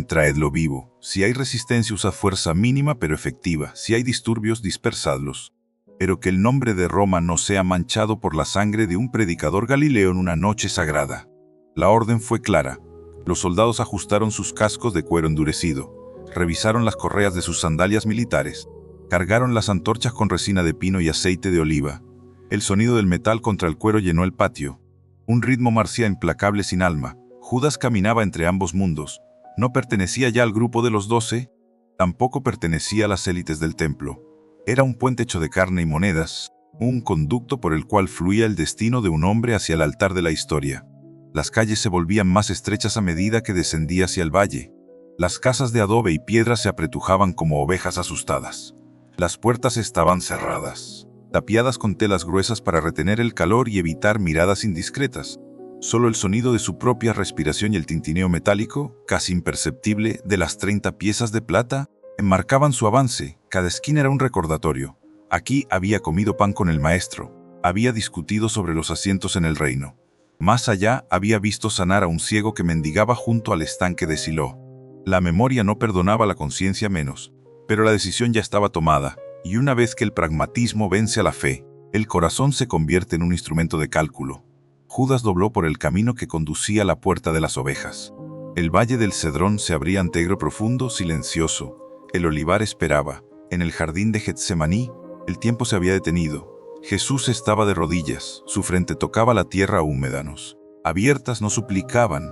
Traedlo vivo. Si hay resistencia, usad fuerza mínima pero efectiva. Si hay disturbios, dispersadlos. Pero que el nombre de Roma no sea manchado por la sangre de un predicador galileo en una noche sagrada. La orden fue clara. Los soldados ajustaron sus cascos de cuero endurecido, revisaron las correas de sus sandalias militares, cargaron las antorchas con resina de pino y aceite de oliva. El sonido del metal contra el cuero llenó el patio. Un ritmo marcial implacable sin alma. Judas caminaba entre ambos mundos. No pertenecía ya al grupo de los 12, tampoco pertenecía a las élites del templo. Era un puente hecho de carne y monedas, un conducto por el cual fluía el destino de un hombre hacia el altar de la historia. Las calles se volvían más estrechas a medida que descendía hacia el valle. Las casas de adobe y piedra se apretujaban como ovejas asustadas. Las puertas estaban cerradas, tapiadas con telas gruesas para retener el calor y evitar miradas indiscretas. Solo el sonido de su propia respiración y el tintineo metálico, casi imperceptible, de las 30 piezas de plata, enmarcaban su avance. Cada esquina era un recordatorio. Aquí había comido pan con el maestro, había discutido sobre los asientos en el reino. Más allá había visto sanar a un ciego que mendigaba junto al estanque de Silo. La memoria no perdonaba, la conciencia menos, pero la decisión ya estaba tomada, y una vez que el pragmatismo vence a la fe, el corazón se convierte en un instrumento de cálculo. Judas dobló por el camino que conducía a la puerta de las ovejas. El valle del Cedrón se abría ante profundo, silencioso. El olivar esperaba. En el jardín de Getsemaní, el tiempo se había detenido. Jesús estaba de rodillas, su frente tocaba la tierra húmeda. Abiertas no suplicaban.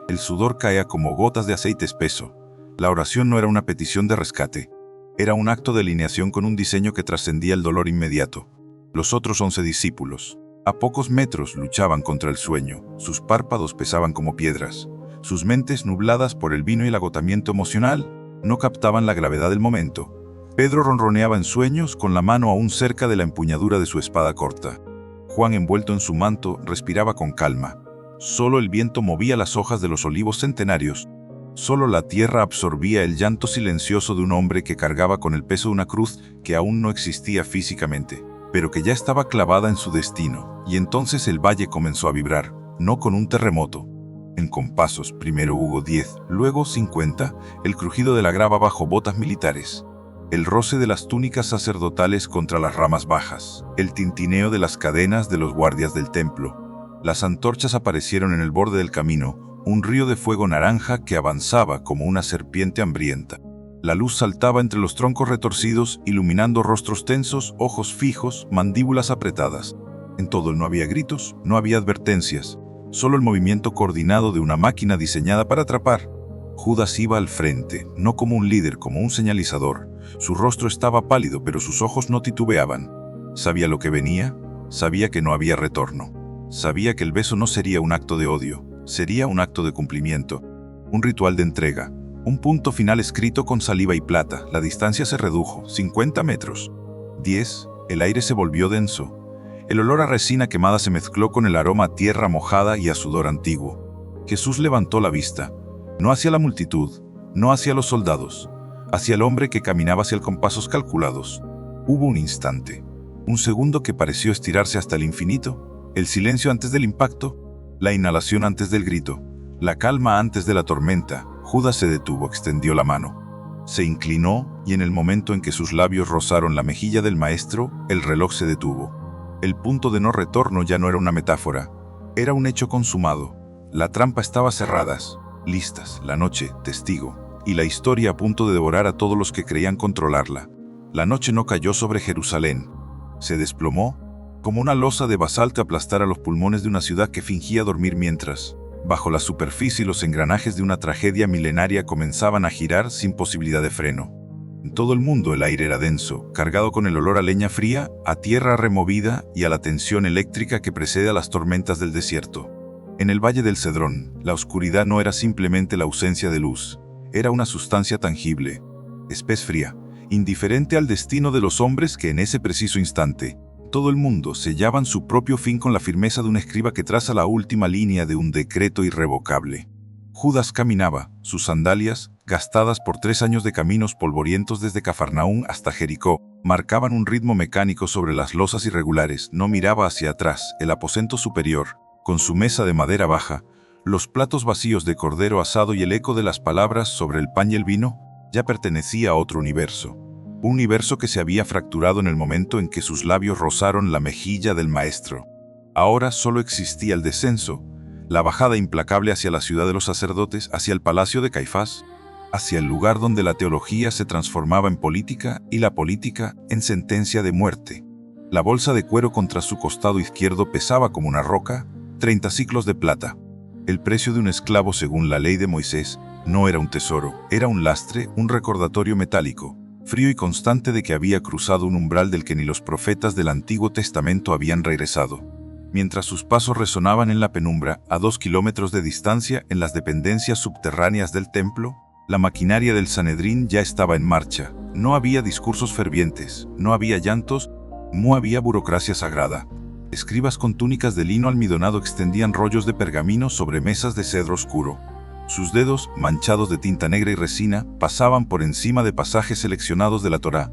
El sudor caía como gotas de aceite espeso. La oración no era una petición de rescate. Era un acto de alineación con un diseño que trascendía el dolor inmediato. Los otros 11 discípulos, a pocos metros, luchaban contra el sueño. Sus párpados pesaban como piedras. Sus mentes, nubladas por el vino y el agotamiento emocional, no captaban la gravedad del momento. Pedro ronroneaba en sueños, con la mano aún cerca de la empuñadura de su espada corta. Juan, envuelto en su manto, respiraba con calma. Solo el viento movía las hojas de los olivos centenarios. Solo la tierra absorbía el llanto silencioso de un hombre que cargaba con el peso de una cruz que aún no existía físicamente, pero que ya estaba clavada en su destino. Y entonces el valle comenzó a vibrar, no con un terremoto. En compasos, primero hubo 10, luego 50, el crujido de la grava bajo botas militares, el roce de las túnicas sacerdotales contra las ramas bajas, el tintineo de las cadenas de los guardias del templo. Las antorchas aparecieron en el borde del camino, un río de fuego naranja que avanzaba como una serpiente hambrienta. La luz saltaba entre los troncos retorcidos, iluminando rostros tensos, ojos fijos, mandíbulas apretadas. En todo no había gritos, no había advertencias, solo el movimiento coordinado de una máquina diseñada para atrapar. Judas iba al frente, no como un líder, como un señalizador. Su rostro estaba pálido, pero sus ojos no titubeaban. Sabía lo que venía, sabía que no había retorno. Sabía que el beso no sería un acto de odio, sería un acto de cumplimiento, un ritual de entrega, un punto final escrito con saliva y plata. La distancia se redujo, 50 metros. 10, el aire se volvió denso. El olor a resina quemada se mezcló con el aroma a tierra mojada y a sudor antiguo. Jesús levantó la vista, no hacia la multitud, no hacia los soldados, hacia el hombre que caminaba hacia él con pasos calculados. Hubo un instante, un segundo que pareció estirarse hasta el infinito, el silencio antes del impacto, la inhalación antes del grito, la calma antes de la tormenta. Judas se detuvo, extendió la mano. Se inclinó y en el momento en que sus labios rozaron la mejilla del maestro, el reloj se detuvo. El punto de no retorno ya no era una metáfora, era un hecho consumado. La trampa estaba cerrada, listas, la noche, testigo, y la historia a punto de devorar a todos los que creían controlarla. La noche no cayó sobre Jerusalén. Se desplomó, como una losa de basalto aplastara los pulmones de una ciudad que fingía dormir mientras, bajo la superficie, los engranajes de una tragedia milenaria comenzaban a girar sin posibilidad de freno. En todo el mundo el aire era denso, cargado con el olor a leña fría, a tierra removida y a la tensión eléctrica que precede a las tormentas del desierto. En el valle del Cedrón, la oscuridad no era simplemente la ausencia de luz, era una sustancia tangible, espesa, fría, indiferente al destino de los hombres que en ese preciso instante, todo el mundo sellaban su propio fin con la firmeza de un escriba que traza la última línea de un decreto irrevocable. Judas caminaba, sus sandalias, gastadas por 3 años de caminos polvorientos desde Cafarnaún hasta Jericó, marcaban un ritmo mecánico sobre las losas irregulares. No miraba hacia atrás, el aposento superior, con su mesa de madera baja, los platos vacíos de cordero asado y el eco de las palabras sobre el pan y el vino, ya pertenecía a otro universo. Un universo que se había fracturado en el momento en que sus labios rozaron la mejilla del maestro. Ahora solo existía el descenso, la bajada implacable hacia la ciudad de los sacerdotes, hacia el palacio de Caifás, hacia el lugar donde la teología se transformaba en política y la política en sentencia de muerte. La bolsa de cuero contra su costado izquierdo pesaba como una roca, 30 siclos de plata. El precio de un esclavo según la ley de Moisés no era un tesoro, era un lastre, un recordatorio metálico, frío y constante de que había cruzado un umbral del que ni los profetas del Antiguo Testamento habían regresado. Mientras sus pasos resonaban en la penumbra, a 2 kilómetros de distancia, en las dependencias subterráneas del templo, la maquinaria del Sanedrín ya estaba en marcha. No había discursos fervientes, no había llantos, no había burocracia sagrada. Escribas con túnicas de lino almidonado extendían rollos de pergamino sobre mesas de cedro oscuro. Sus dedos, manchados de tinta negra y resina, pasaban por encima de pasajes seleccionados de la Torá.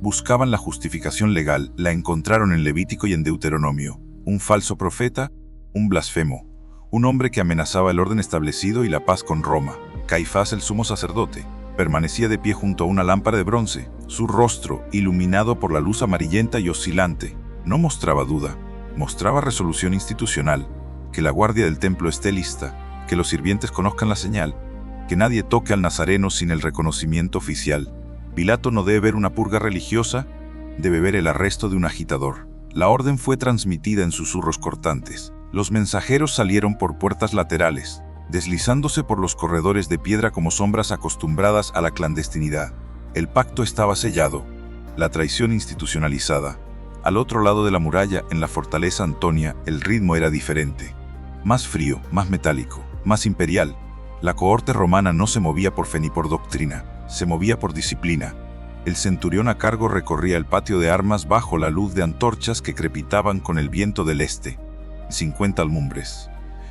Buscaban la justificación legal, la encontraron en Levítico y en Deuteronomio. Un falso profeta, un blasfemo, un hombre que amenazaba el orden establecido y la paz con Roma. Caifás, el sumo sacerdote, permanecía de pie junto a una lámpara de bronce. Su rostro, iluminado por la luz amarillenta y oscilante, no mostraba duda, mostraba resolución institucional. Que la guardia del templo esté lista, que los sirvientes conozcan la señal, que nadie toque al nazareno sin el reconocimiento oficial. Pilato no debe ver una purga religiosa, debe ver el arresto de un agitador. La orden fue transmitida en susurros cortantes. Los mensajeros salieron por puertas laterales, deslizándose por los corredores de piedra como sombras acostumbradas a la clandestinidad. El pacto estaba sellado, la traición institucionalizada. Al otro lado de la muralla, en la fortaleza Antonia, el ritmo era diferente. Más frío, más metálico, más imperial. La cohorte romana no se movía por fe ni por doctrina, se movía por disciplina. El centurión a cargo recorría el patio de armas bajo la luz de antorchas que crepitaban con el viento del este. 50 almumbres.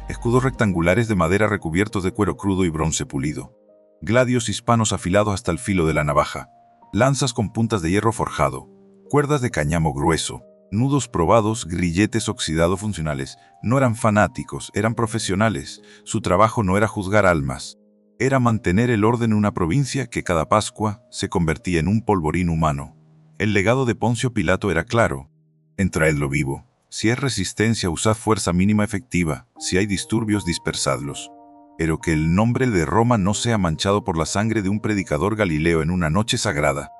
Escudos rectangulares de madera recubiertos de cuero crudo y bronce pulido. Gladios hispanos afilados hasta el filo de la navaja. Lanzas con puntas de hierro forjado. Cuerdas de cáñamo grueso. Nudos probados, grilletes oxidados funcionales. No eran fanáticos, eran profesionales. Su trabajo no era juzgar almas. Era mantener el orden en una provincia que cada Pascua se convertía en un polvorín humano. El legado de Poncio Pilato era claro. Entraedlo vivo. Si es resistencia, usad fuerza mínima efectiva. Si hay disturbios, dispersadlos. Pero que el nombre de Roma no sea manchado por la sangre de un predicador galileo en una noche sagrada.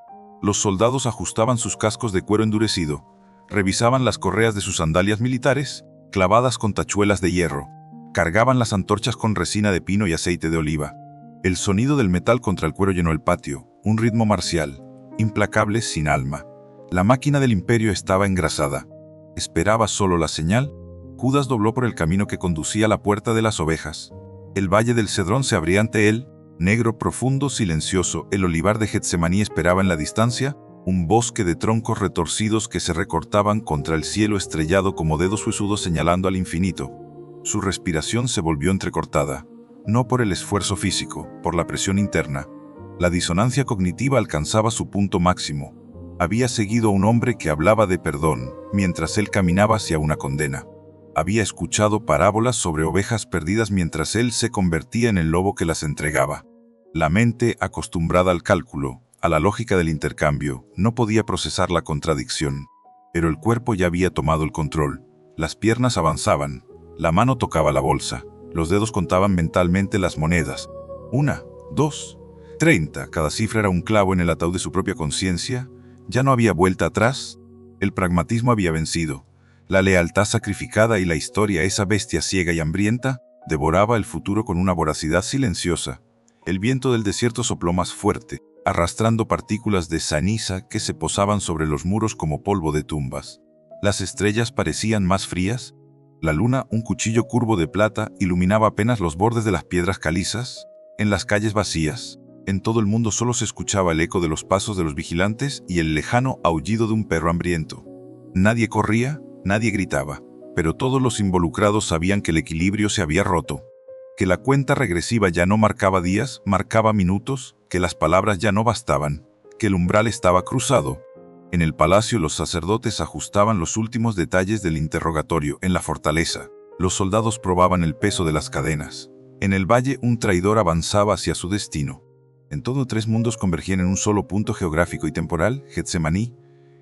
Los soldados ajustaban sus cascos de cuero endurecido, revisaban las correas de sus sandalias militares, clavadas con tachuelas de hierro, cargaban las antorchas con resina de pino y aceite de oliva. El sonido del metal contra el cuero llenó el patio, un ritmo marcial, implacable, sin alma. La máquina del imperio estaba engrasada. Esperaba solo la señal. Judas dobló por el camino que conducía a la puerta de las ovejas. El valle del Cedrón se abría ante él, negro, profundo, silencioso. El olivar de Getsemaní esperaba en la distancia, un bosque de troncos retorcidos que se recortaban contra el cielo estrellado como dedos huesudos señalando al infinito. Su respiración se volvió entrecortada, no por el esfuerzo físico, por la presión interna. La disonancia cognitiva alcanzaba su punto máximo. Había seguido a un hombre que hablaba de perdón, mientras él caminaba hacia una condena. Había escuchado parábolas sobre ovejas perdidas mientras él se convertía en el lobo que las entregaba. La mente, acostumbrada al cálculo, a la lógica del intercambio, no podía procesar la contradicción. Pero el cuerpo ya había tomado el control. Las piernas avanzaban, la mano tocaba la bolsa, los dedos contaban mentalmente las monedas. 1, 2, 30, cada cifra era un clavo en el ataúd de su propia conciencia. Ya no había vuelta atrás. El pragmatismo había vencido. La lealtad sacrificada y la historia, esa bestia ciega y hambrienta, devoraba el futuro con una voracidad silenciosa. El viento del desierto sopló más fuerte, arrastrando partículas de ceniza que se posaban sobre los muros como polvo de tumbas. Las estrellas parecían más frías. La luna, un cuchillo curvo de plata, iluminaba apenas los bordes de las piedras calizas. En las calles vacías, en todo el mundo solo se escuchaba el eco de los pasos de los vigilantes y el lejano aullido de un perro hambriento. Nadie corría, nadie gritaba, pero todos los involucrados sabían que el equilibrio se había roto, que la cuenta regresiva ya no marcaba días, marcaba minutos, que las palabras ya no bastaban, que el umbral estaba cruzado. En el palacio los sacerdotes ajustaban los últimos detalles del interrogatorio. En la fortaleza, los soldados probaban el peso de las cadenas. En el valle un traidor avanzaba hacia su destino. En todo 3 mundos convergían en un solo punto geográfico y temporal, Getsemaní.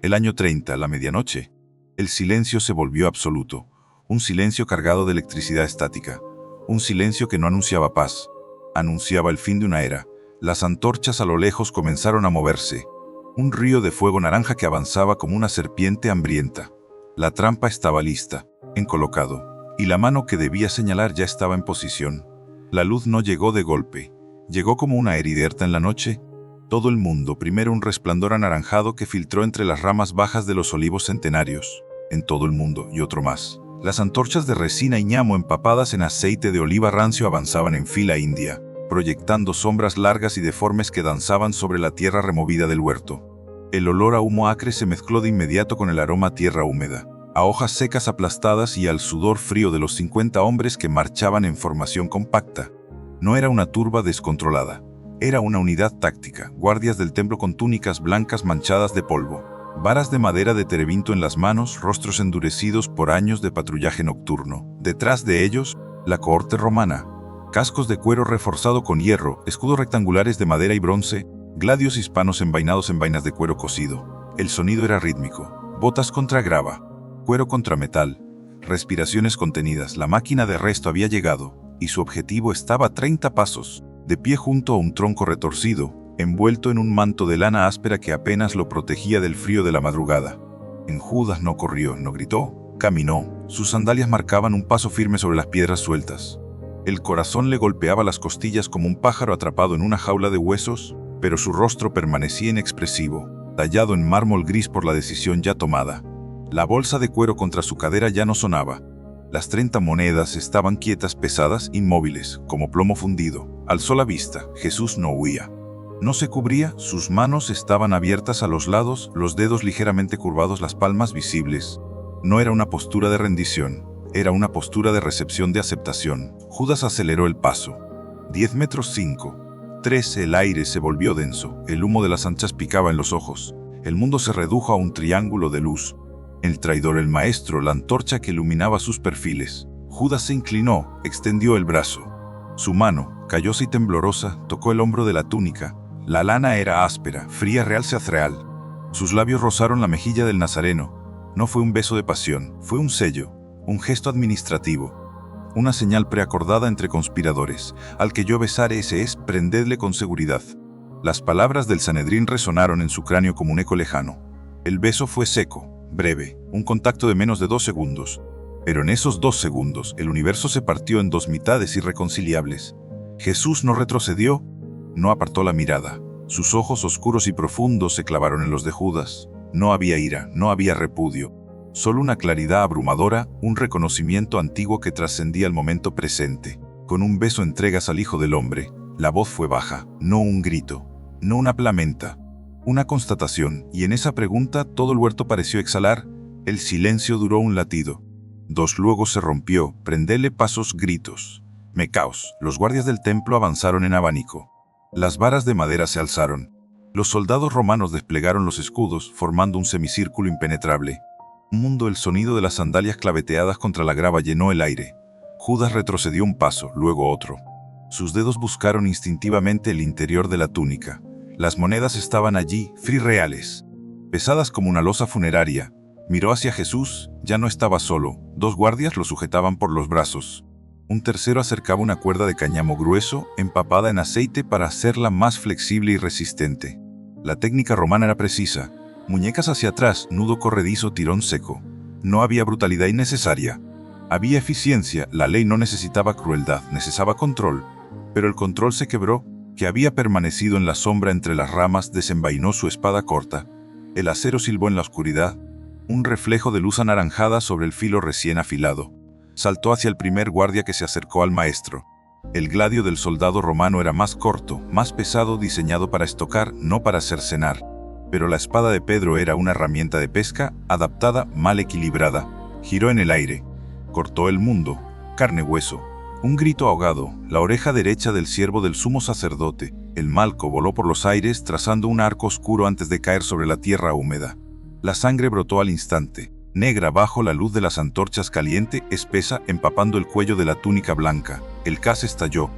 El año 30, la medianoche. El silencio se volvió absoluto, un silencio cargado de electricidad estática, un silencio que no anunciaba paz, anunciaba el fin de una era. Las antorchas a lo lejos comenzaron a moverse, un río de fuego naranja que avanzaba como una serpiente hambrienta. La trampa estaba lista, encolocado, y la mano que debía señalar ya estaba en posición. La luz no llegó de golpe, llegó como una heriderta en la noche. Todo el mundo, primero un resplandor anaranjado que filtró entre las ramas bajas de los olivos centenarios, en todo el mundo, y otro más. Las antorchas de resina y ñamo empapadas en aceite de oliva rancio avanzaban en fila india, proyectando sombras largas y deformes que danzaban sobre la tierra removida del huerto. El olor a humo acre se mezcló de inmediato con el aroma a tierra húmeda, a hojas secas aplastadas y al sudor frío de los 50 hombres que marchaban en formación compacta. No era una turba descontrolada, era una unidad táctica, guardias del templo con túnicas blancas manchadas de polvo, varas de madera de terebinto en las manos, rostros endurecidos por años de patrullaje nocturno. Detrás de ellos, la cohorte romana, cascos de cuero reforzado con hierro, escudos rectangulares de madera y bronce, gladios hispanos envainados en vainas de cuero cocido. El sonido era rítmico, botas contra grava, cuero contra metal, respiraciones contenidas. La máquina de arresto había llegado, y su objetivo estaba a 30 pasos, de pie junto a un tronco retorcido, envuelto en un manto de lana áspera que apenas lo protegía del frío de la madrugada. En Judas no corrió, no gritó, caminó. Sus sandalias marcaban un paso firme sobre las piedras sueltas. El corazón le golpeaba las costillas como un pájaro atrapado en una jaula de huesos, pero su rostro permanecía inexpresivo, tallado en mármol gris por la decisión ya tomada. La bolsa de cuero contra su cadera ya no sonaba. Las 30 monedas estaban quietas, pesadas, inmóviles, como plomo fundido. Alzó la vista. Jesús no huía. No se cubría, sus manos estaban abiertas a los lados, los dedos ligeramente curvados, las palmas visibles. No era una postura de rendición, era una postura de recepción, de aceptación. Judas aceleró el paso. 10 metros 5. 13. El aire se volvió denso, el humo de las anchas picaba en los ojos. El mundo se redujo a un triángulo de luz. El traidor, el maestro, la antorcha que iluminaba sus perfiles. Judas se inclinó, extendió el brazo. Su mano, callosa y temblorosa, tocó el hombro de la túnica. La lana era áspera, fría, real real. Sus labios rozaron la mejilla del nazareno. No fue un beso de pasión, fue un sello, un gesto administrativo. Una señal preacordada entre conspiradores. Al que yo besare ese es, prendedle con seguridad. Las palabras del Sanedrín resonaron en su cráneo como un eco lejano. El beso fue seco, breve, un contacto de menos de 2 segundos. Pero en esos 2 segundos, el universo se partió en 2 mitades irreconciliables. Jesús no retrocedió, no apartó la mirada. Sus ojos oscuros y profundos se clavaron en los de Judas. No había ira, no había repudio. Solo una claridad abrumadora, un reconocimiento antiguo que trascendía el momento presente. Con un beso entregas al Hijo del Hombre. La voz fue baja, no un grito, no una lamenta, una constatación, y en esa pregunta todo el huerto pareció exhalar. El silencio duró un latido. 2 luego se rompió, prendele, pasos, gritos. Mecaos. Los guardias del templo avanzaron en abanico. Las varas de madera se alzaron. Los soldados romanos desplegaron los escudos, formando un semicírculo impenetrable. Un mundo, el sonido de las sandalias claveteadas contra la grava llenó el aire. Judas retrocedió un paso, luego otro. Sus dedos buscaron instintivamente el interior de la túnica. Las monedas estaban allí, reales, pesadas como una losa funeraria. Miró hacia Jesús, ya no estaba solo. 2 guardias lo sujetaban por los brazos. Un tercero acercaba una cuerda de cáñamo grueso, empapada en aceite para hacerla más flexible y resistente. La técnica romana era precisa. Muñecas hacia atrás, nudo corredizo, tirón seco. No había brutalidad innecesaria. Había eficiencia, la ley no necesitaba crueldad, necesitaba control. Pero el control se quebró, que había permanecido en la sombra entre las ramas, desenvainó su espada corta. El acero silbó en la oscuridad, un reflejo de luz anaranjada sobre el filo recién afilado. Saltó hacia el primer guardia que se acercó al maestro. El gladio del soldado romano era más corto, más pesado, diseñado para estocar, no para cercenar. Pero la espada de Pedro era una herramienta de pesca, adaptada, mal equilibrada. Giró en el aire. Cortó el mundo, carne hueso. Un grito ahogado, la oreja derecha del siervo del sumo sacerdote. El malco voló por los aires, trazando un arco oscuro antes de caer sobre la tierra húmeda. La sangre brotó al instante, negra bajo la luz de las antorchas, caliente, espesa, empapando el cuello de la túnica blanca. El caz estalló.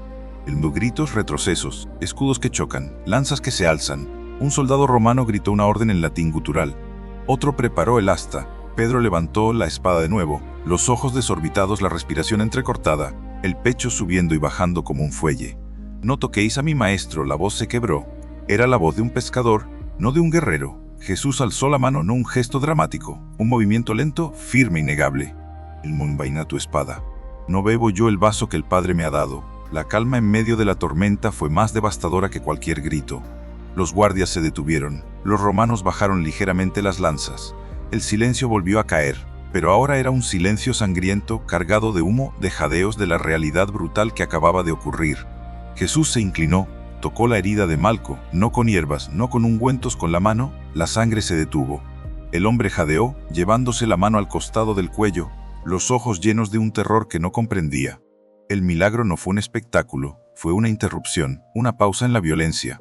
Gritos, retrocesos, escudos que chocan, lanzas que se alzan. Un soldado romano gritó una orden en latín gutural. Otro preparó el asta. Pedro levantó la espada de nuevo, los ojos desorbitados, la respiración entrecortada, el pecho subiendo y bajando como un fuelle. No toquéis a mi maestro, la voz se quebró. Era la voz de un pescador, no de un guerrero. Jesús alzó la mano, no un gesto dramático, un movimiento lento, firme y negable. Envaina tu espada. No bebo yo el vaso que el Padre me ha dado. La calma en medio de la tormenta fue más devastadora que cualquier grito. Los guardias se detuvieron. Los romanos bajaron ligeramente las lanzas. El silencio volvió a caer, pero ahora era un silencio sangriento, cargado de humo, de jadeos de la realidad brutal que acababa de ocurrir. Jesús se inclinó, tocó la herida de Malco, no con hierbas, no con ungüentos con la mano, la sangre se detuvo. El hombre jadeó, llevándose la mano al costado del cuello, los ojos llenos de un terror que no comprendía. El milagro no fue un espectáculo, fue una interrupción, una pausa en la violencia.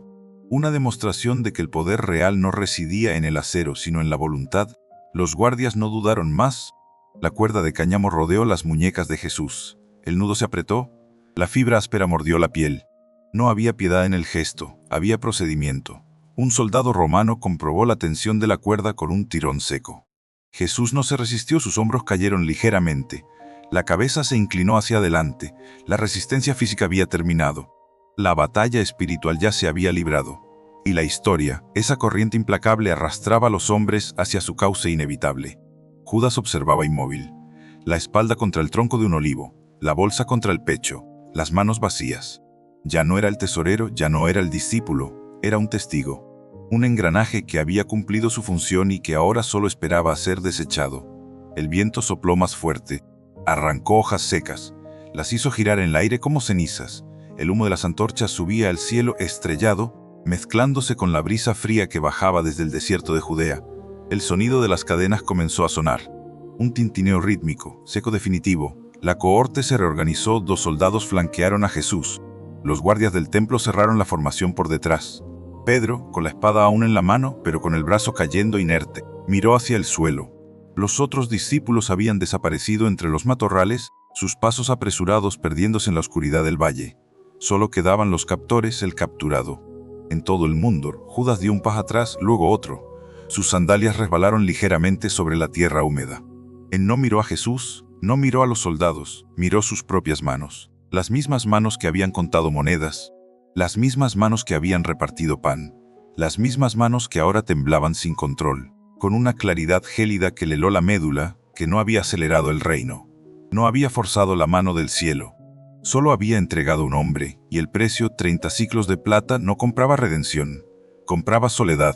Una demostración de que el poder real no residía en el acero, sino en la voluntad. Los guardias no dudaron más. La cuerda de cáñamo rodeó las muñecas de Jesús. El nudo se apretó. La fibra áspera mordió la piel. No había piedad en el gesto, había procedimiento. Un soldado romano comprobó la tensión de la cuerda con un tirón seco. Jesús no se resistió, sus hombros cayeron ligeramente. La cabeza se inclinó hacia adelante. La resistencia física había terminado. La batalla espiritual ya se había librado. Y la historia, esa corriente implacable, arrastraba a los hombres hacia su cauce inevitable. Judas observaba inmóvil. La espalda contra el tronco de un olivo, la bolsa contra el pecho, las manos vacías. Ya no era el tesorero, ya no era el discípulo, era un testigo. Un engranaje que había cumplido su función y que ahora solo esperaba ser desechado. El viento sopló más fuerte, arrancó hojas secas, las hizo girar en el aire como cenizas. El humo de las antorchas subía al cielo estrellado, mezclándose con la brisa fría que bajaba desde el desierto de Judea. El sonido de las cadenas comenzó a sonar. Un tintineo rítmico, seco definitivo. La cohorte se reorganizó, 2 soldados flanquearon a Jesús. Los guardias del templo cerraron la formación por detrás. Pedro, con la espada aún en la mano, pero con el brazo cayendo inerte, miró hacia el suelo. Los otros discípulos habían desaparecido entre los matorrales, sus pasos apresurados perdiéndose en la oscuridad del valle. Solo quedaban los captores, el capturado. En todo el mundo, Judas dio un paso atrás, luego otro. Sus sandalias resbalaron ligeramente sobre la tierra húmeda. Él no miró a Jesús, no miró a los soldados, miró sus propias manos. Las mismas manos que habían contado monedas, las mismas manos que habían repartido pan, las mismas manos que ahora temblaban sin control, con una claridad gélida que le heló la médula, que no había acelerado el reino. No había forzado la mano del cielo. Solo había entregado un hombre, y el precio, 30 siclos de plata, no compraba redención. Compraba soledad,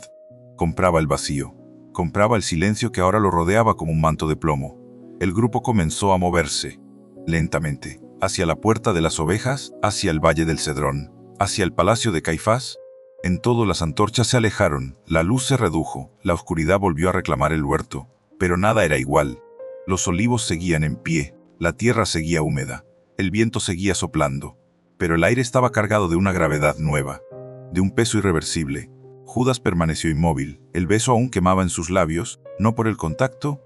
compraba el vacío, compraba el silencio que ahora lo rodeaba como un manto de plomo. El grupo comenzó a moverse, lentamente, hacia la puerta de las ovejas, hacia el valle del Cedrón, hacia el palacio de Caifás. En todo las antorchas se alejaron, la luz se redujo, la oscuridad volvió a reclamar el huerto, pero nada era igual. Los olivos seguían en pie, la tierra seguía húmeda. El viento seguía soplando, pero el aire estaba cargado de una gravedad nueva, de un peso irreversible. Judas permaneció inmóvil, el beso aún quemaba en sus labios, no por el contacto,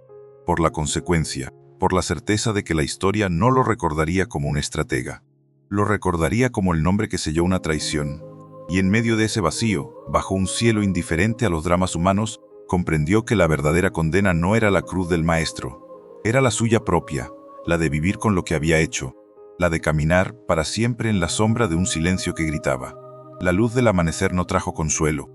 por la consecuencia, por la certeza de que la historia no lo recordaría como un estratega. Lo recordaría como el nombre que selló una traición. Y en medio de ese vacío, bajo un cielo indiferente a los dramas humanos, comprendió que la verdadera condena no era la cruz del maestro, era la suya propia, la de vivir con lo que había hecho, la de caminar para siempre en la sombra de un silencio que gritaba. La luz del amanecer no trajo consuelo,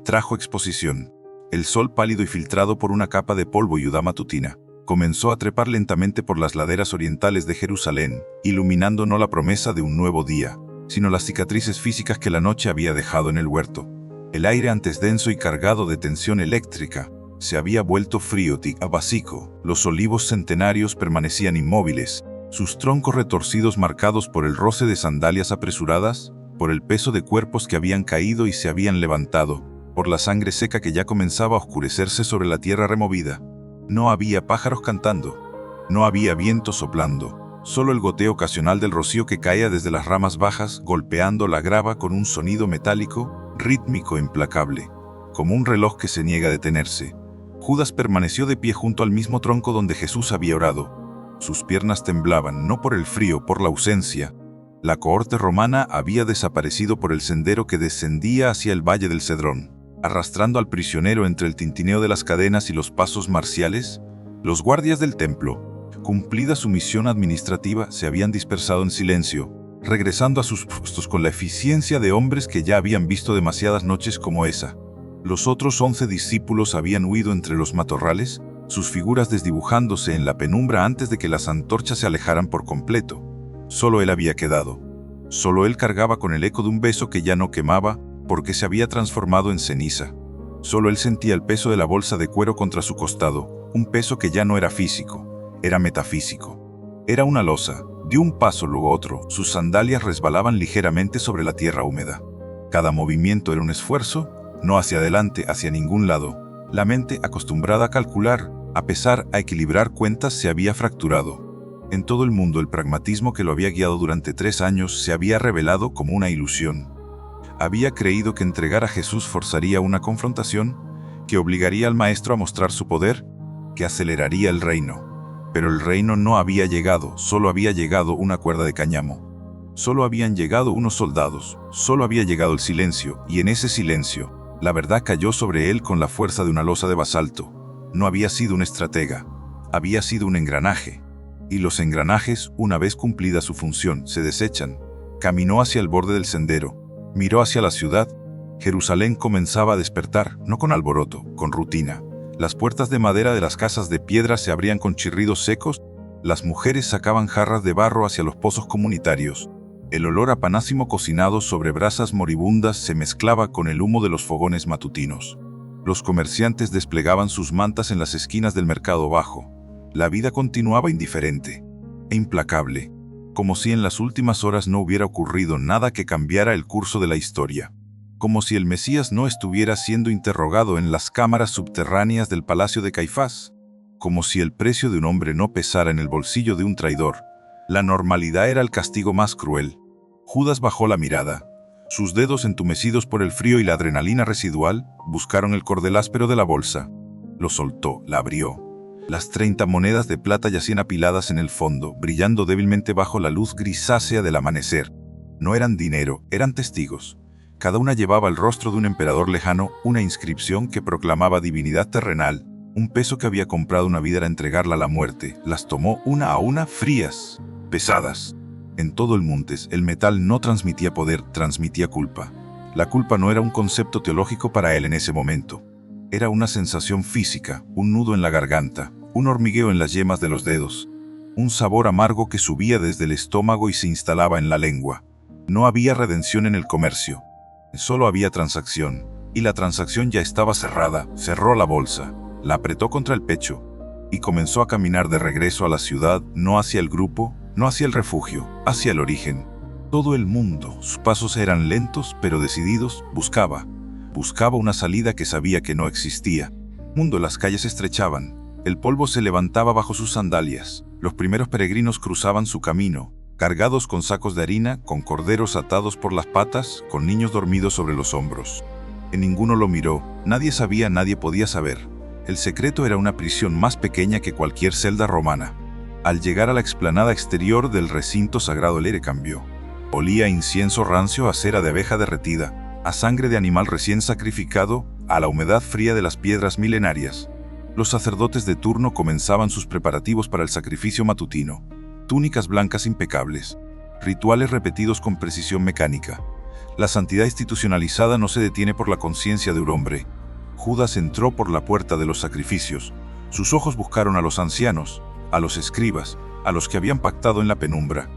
trajo exposición. El sol pálido y filtrado por una capa de polvo y humedad matutina, comenzó a trepar lentamente por las laderas orientales de Jerusalén, iluminando no la promesa de un nuevo día, sino las cicatrices físicas que la noche había dejado en el huerto. El aire, antes denso y cargado de tensión eléctrica, se había vuelto frío y vacío. Los olivos centenarios permanecían inmóviles, sus troncos retorcidos marcados por el roce de sandalias apresuradas, por el peso de cuerpos que habían caído y se habían levantado, por la sangre seca que ya comenzaba a oscurecerse sobre la tierra removida. No había pájaros cantando, no había viento soplando, solo el goteo ocasional del rocío que caía desde las ramas bajas, golpeando la grava con un sonido metálico, rítmico e implacable, como un reloj que se niega a detenerse. Judas permaneció de pie junto al mismo tronco donde Jesús había orado. Sus piernas temblaban, no por el frío, por la ausencia. La cohorte romana había desaparecido por el sendero que descendía hacia el valle del Cedrón, arrastrando al prisionero entre el tintineo de las cadenas y los pasos marciales. Los guardias del templo, cumplida su misión administrativa, se habían dispersado en silencio, regresando a sus puestos con la eficiencia de hombres que ya habían visto demasiadas noches como esa. Los otros 11 discípulos habían huido entre los matorrales, sus figuras desdibujándose en la penumbra antes de que las antorchas se alejaran por completo. Solo él había quedado. Solo él cargaba con el eco de un beso que ya no quemaba porque se había transformado en ceniza. Solo él sentía el peso de la bolsa de cuero contra su costado, un peso que ya no era físico, era metafísico. Era una losa. Dio un paso, luego otro. Sus sandalias resbalaban ligeramente sobre la tierra húmeda. Cada movimiento era un esfuerzo, no hacia adelante, hacia ningún lado. La mente, acostumbrada a calcular, a pesar, a equilibrar cuentas, se había fracturado. En todo el mundo el pragmatismo que lo había guiado durante 3 años se había revelado como una ilusión. Había creído que entregar a Jesús forzaría una confrontación, que obligaría al maestro a mostrar su poder, que aceleraría el reino. Pero el reino no había llegado, solo había llegado una cuerda de cáñamo. Solo habían llegado unos soldados, solo había llegado el silencio, y en ese silencio, la verdad cayó sobre él con la fuerza de una losa de basalto. No había sido un estratega, había sido un engranaje. Y los engranajes, una vez cumplida su función, se desechan. Caminó hacia el borde del sendero, miró hacia la ciudad. Jerusalén comenzaba a despertar, no con alboroto, con rutina. Las puertas de madera de las casas de piedra se abrían con chirridos secos, las mujeres sacaban jarras de barro hacia los pozos comunitarios. El olor a panásimo cocinado sobre brasas moribundas se mezclaba con el humo de los fogones matutinos. Los comerciantes desplegaban sus mantas en las esquinas del mercado bajo. La vida continuaba indiferente e implacable, como si en las últimas horas no hubiera ocurrido nada que cambiara el curso de la historia. Como si el Mesías no estuviera siendo interrogado en las cámaras subterráneas del palacio de Caifás, como si el precio de un hombre no pesara en el bolsillo de un traidor. La normalidad era el castigo más cruel. Judas bajó la mirada. Sus dedos, entumecidos por el frío y la adrenalina residual, buscaron el cordel áspero de la bolsa. Lo soltó, la abrió. Las 30 monedas de plata yacían apiladas en el fondo, brillando débilmente bajo la luz grisácea del amanecer. No eran dinero, eran testigos. Cada una llevaba el rostro de un emperador lejano, una inscripción que proclamaba divinidad terrenal. Un peso que había comprado una vida era entregarla a la muerte. Las tomó una a una, frías, pesadas. En todo el Montes, el metal no transmitía poder, transmitía culpa. La culpa no era un concepto teológico para él en ese momento. Era una sensación física, un nudo en la garganta, un hormigueo en las yemas de los dedos, un sabor amargo que subía desde el estómago y se instalaba en la lengua. No había redención en el comercio. Solo había transacción, y la transacción ya estaba cerrada. Cerró la bolsa, la apretó contra el pecho, y comenzó a caminar de regreso a la ciudad, no hacia el grupo, no hacia el refugio, hacia el origen. Todo el mundo, sus pasos eran lentos pero decididos, buscaba una salida que sabía que no existía. Las calles se estrechaban, el polvo se levantaba bajo sus sandalias, los primeros peregrinos cruzaban su camino, cargados con sacos de harina, con corderos atados por las patas, con niños dormidos sobre los hombros. En ninguno lo miró, nadie sabía, nadie podía saber. El secreto era una prisión más pequeña que cualquier celda romana. Al llegar a la explanada exterior del recinto sagrado, el aire cambió. Olía a incienso rancio, a cera de abeja derretida, a sangre de animal recién sacrificado, a la humedad fría de las piedras milenarias. Los sacerdotes de turno comenzaban sus preparativos para el sacrificio matutino. Túnicas blancas impecables, rituales repetidos con precisión mecánica. La santidad institucionalizada no se detiene por la conciencia de un hombre. Judas entró por la puerta de los sacrificios. Sus ojos buscaron a los ancianos, a los escribas, a los que habían pactado en la penumbra.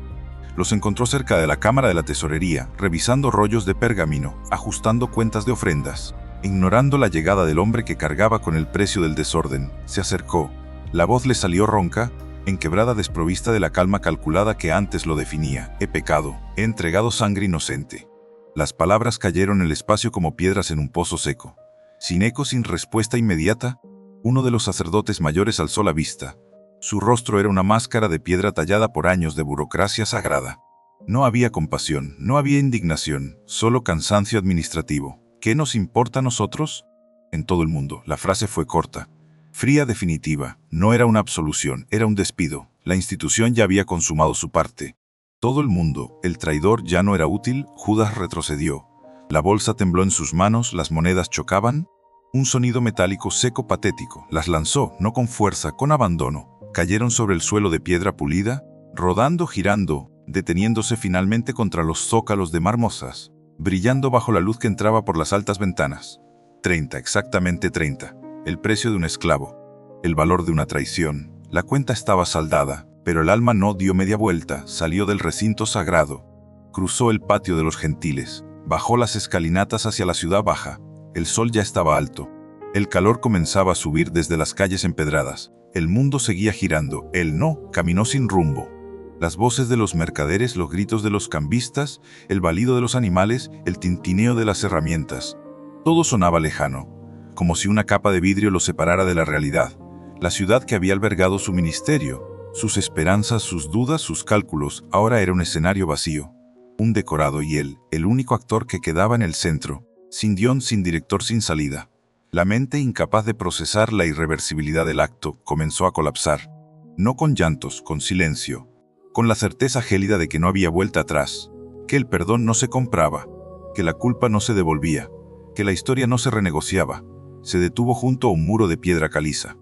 Los encontró cerca de la cámara de la tesorería, revisando rollos de pergamino, ajustando cuentas de ofrendas. Ignorando la llegada del hombre que cargaba con el precio del desorden, se acercó. La voz le salió ronca, enquebrada, desprovista de la calma calculada que antes lo definía. He pecado, he entregado sangre inocente. Las palabras cayeron en el espacio como piedras en un pozo seco. Sin eco, sin respuesta inmediata, uno de los sacerdotes mayores alzó la vista. Su rostro era una máscara de piedra tallada por años de burocracia sagrada. No había compasión, no había indignación, solo cansancio administrativo. ¿Qué nos importa a nosotros? En todo el mundo, la frase fue corta, fría, definitiva. No era una absolución, era un despido. La institución ya había consumado su parte. Todo el mundo, el traidor ya no era útil. Judas retrocedió. La bolsa tembló en sus manos, las monedas chocaban. Un sonido metálico seco, patético. Las lanzó, no con fuerza, con abandono. Cayeron sobre el suelo de piedra pulida, rodando, girando, deteniéndose finalmente contra los zócalos de marmosas, brillando bajo la luz que entraba por las altas ventanas. 30, exactamente 30. El precio de un esclavo. el valor de una traición. La cuenta estaba saldada, pero el alma no dio media vuelta, salió del recinto sagrado. Cruzó el patio de los gentiles, bajó las escalinatas hacia la ciudad baja. El sol ya estaba alto. El calor comenzaba a subir desde las calles empedradas. El mundo seguía girando, él no, caminó sin rumbo. Las voces de los mercaderes, los gritos de los cambistas, el balido de los animales, el tintineo de las herramientas. Todo sonaba lejano, como si una capa de vidrio lo separara de la realidad. La ciudad que había albergado su ministerio, sus esperanzas, sus dudas, sus cálculos, ahora era un escenario vacío. Un decorado y él, el único actor que quedaba en el centro, sin guión, sin director, sin salida. La mente, incapaz de procesar la irreversibilidad del acto, comenzó a colapsar. No con llantos, con silencio, con la certeza gélida de que no había vuelta atrás, que el perdón no se compraba, que la culpa no se devolvía, que la historia no se renegociaba. Se detuvo junto a un muro de piedra caliza.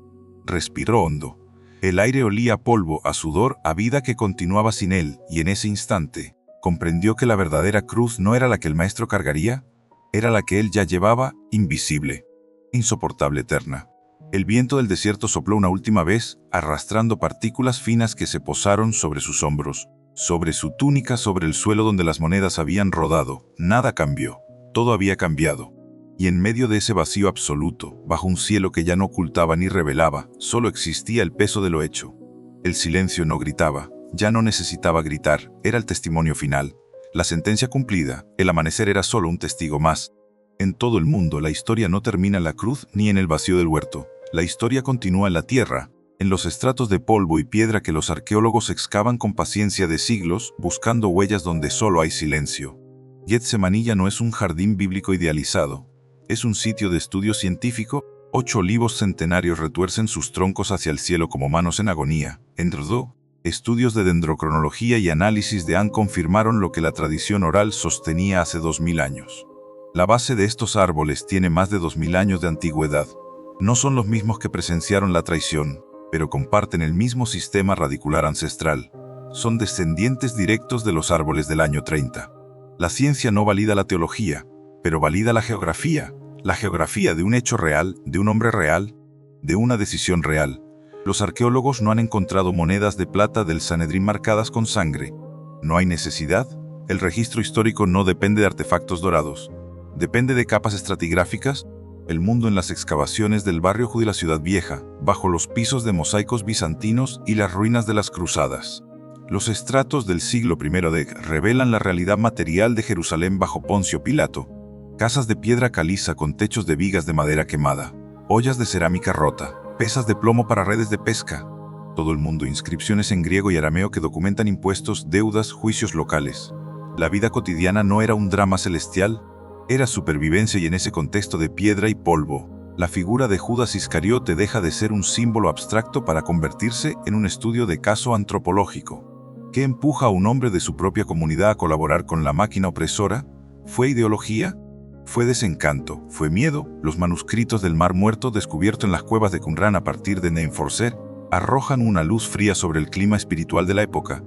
Respiró hondo. El aire olía a polvo, a sudor, a vida que continuaba sin él, y en ese instante comprendió que la verdadera cruz no era la que el maestro cargaría, era la que él ya llevaba, invisible, insoportable, eterna. El viento del desierto sopló una última vez, arrastrando partículas finas que se posaron sobre sus hombros, sobre su túnica, sobre el suelo donde las monedas habían rodado. Nada cambió, todo había cambiado. Y en medio de ese vacío absoluto, bajo un cielo que ya no ocultaba ni revelaba, solo existía el peso de lo hecho. El silencio no gritaba, ya no necesitaba gritar, era el testimonio final. La sentencia cumplida, el amanecer era solo un testigo más. En todo el mundo la historia no termina en la cruz ni en el vacío del huerto. La historia continúa en la tierra, en los estratos de polvo y piedra que los arqueólogos excavan con paciencia de siglos, buscando huellas donde solo hay silencio. Getsemaní ya no es un jardín bíblico idealizado. Es un sitio de estudio científico. 8 olivos centenarios retuercen sus troncos hacia el cielo como manos en agonía. En Rodó, estudios de dendrocronología y análisis de Han confirmaron lo que la tradición oral sostenía hace 2000 años. La base de estos árboles tiene más de 2000 años de antigüedad. No son los mismos que presenciaron la traición, pero comparten el mismo sistema radicular ancestral. Son descendientes directos de los árboles del año 30. La ciencia no valida la teología, pero valida la geografía de un hecho real, de un hombre real, de una decisión real. Los arqueólogos no han encontrado monedas de plata del Sanedrín marcadas con sangre. No hay necesidad. El registro histórico no depende de artefactos dorados. Depende de capas estratigráficas. El mundo en las excavaciones del barrio judío de la Ciudad Vieja, bajo los pisos de mosaicos bizantinos y las ruinas de las cruzadas. Los estratos del siglo I revelan la realidad material de Jerusalén bajo Poncio Pilato. Casas de piedra caliza con techos de vigas de madera quemada, ollas de cerámica rota, pesas de plomo para redes de pesca. Todo el mundo, inscripciones en griego y arameo que documentan impuestos, deudas, juicios locales. La vida cotidiana no era un drama celestial, era supervivencia, y en ese contexto de piedra y polvo, la figura de Judas Iscariote deja de ser un símbolo abstracto para convertirse en un estudio de caso antropológico. ¿Qué empuja a un hombre de su propia comunidad a colaborar con la máquina opresora? ¿Fue ideología? ¿Fue desencanto? ¿Fue miedo? Los manuscritos del Mar Muerto, descubiertos en las cuevas de Qumran a partir de Neforser, arrojan una luz fría sobre el clima espiritual de la época.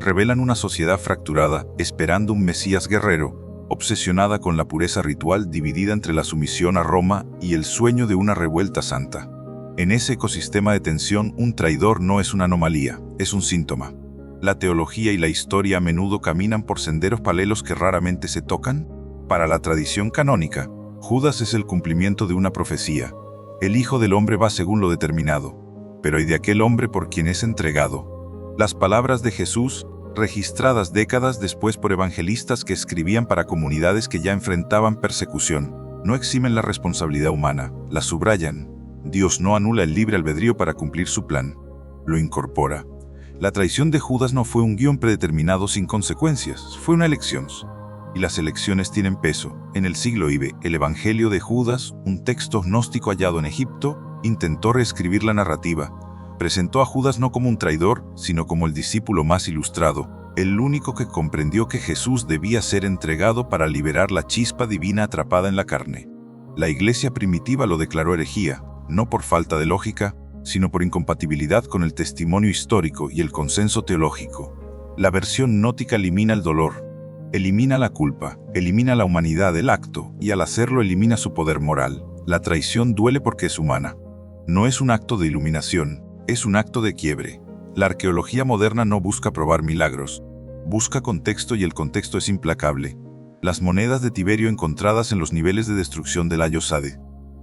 Revelan una sociedad fracturada, esperando un Mesías guerrero, obsesionada con la pureza ritual, dividida entre la sumisión a Roma y el sueño de una revuelta santa. En ese ecosistema de tensión, un traidor no es una anomalía, es un síntoma. La teología y la historia a menudo caminan por senderos paralelos que raramente se tocan. Para la tradición canónica, Judas es el cumplimiento de una profecía. El Hijo del Hombre va según lo determinado, pero ¿y de aquel hombre por quien es entregado? Las palabras de Jesús, registradas décadas después por evangelistas que escribían para comunidades que ya enfrentaban persecución, no eximen la responsabilidad humana, la subrayan. Dios no anula el libre albedrío para cumplir su plan, lo incorpora. La traición de Judas no fue un guión predeterminado sin consecuencias, fue una elección. Y las elecciones tienen peso. En el siglo IV, el Evangelio de Judas, un texto gnóstico hallado en Egipto, intentó reescribir la narrativa. Presentó a Judas no como un traidor, sino como el discípulo más ilustrado, el único que comprendió que Jesús debía ser entregado para liberar la chispa divina atrapada en la carne. La iglesia primitiva lo declaró herejía, no por falta de lógica, sino por incompatibilidad con el testimonio histórico y el consenso teológico. La versión gnóstica elimina el dolor, elimina la culpa, elimina la humanidad del acto, y al hacerlo elimina su poder moral. La traición duele porque es humana. No es un acto de iluminación, es un acto de quiebre. La arqueología moderna no busca probar milagros, busca contexto y el contexto es implacable. Las monedas de Tiberio encontradas en los niveles de destrucción del Ayo Sade.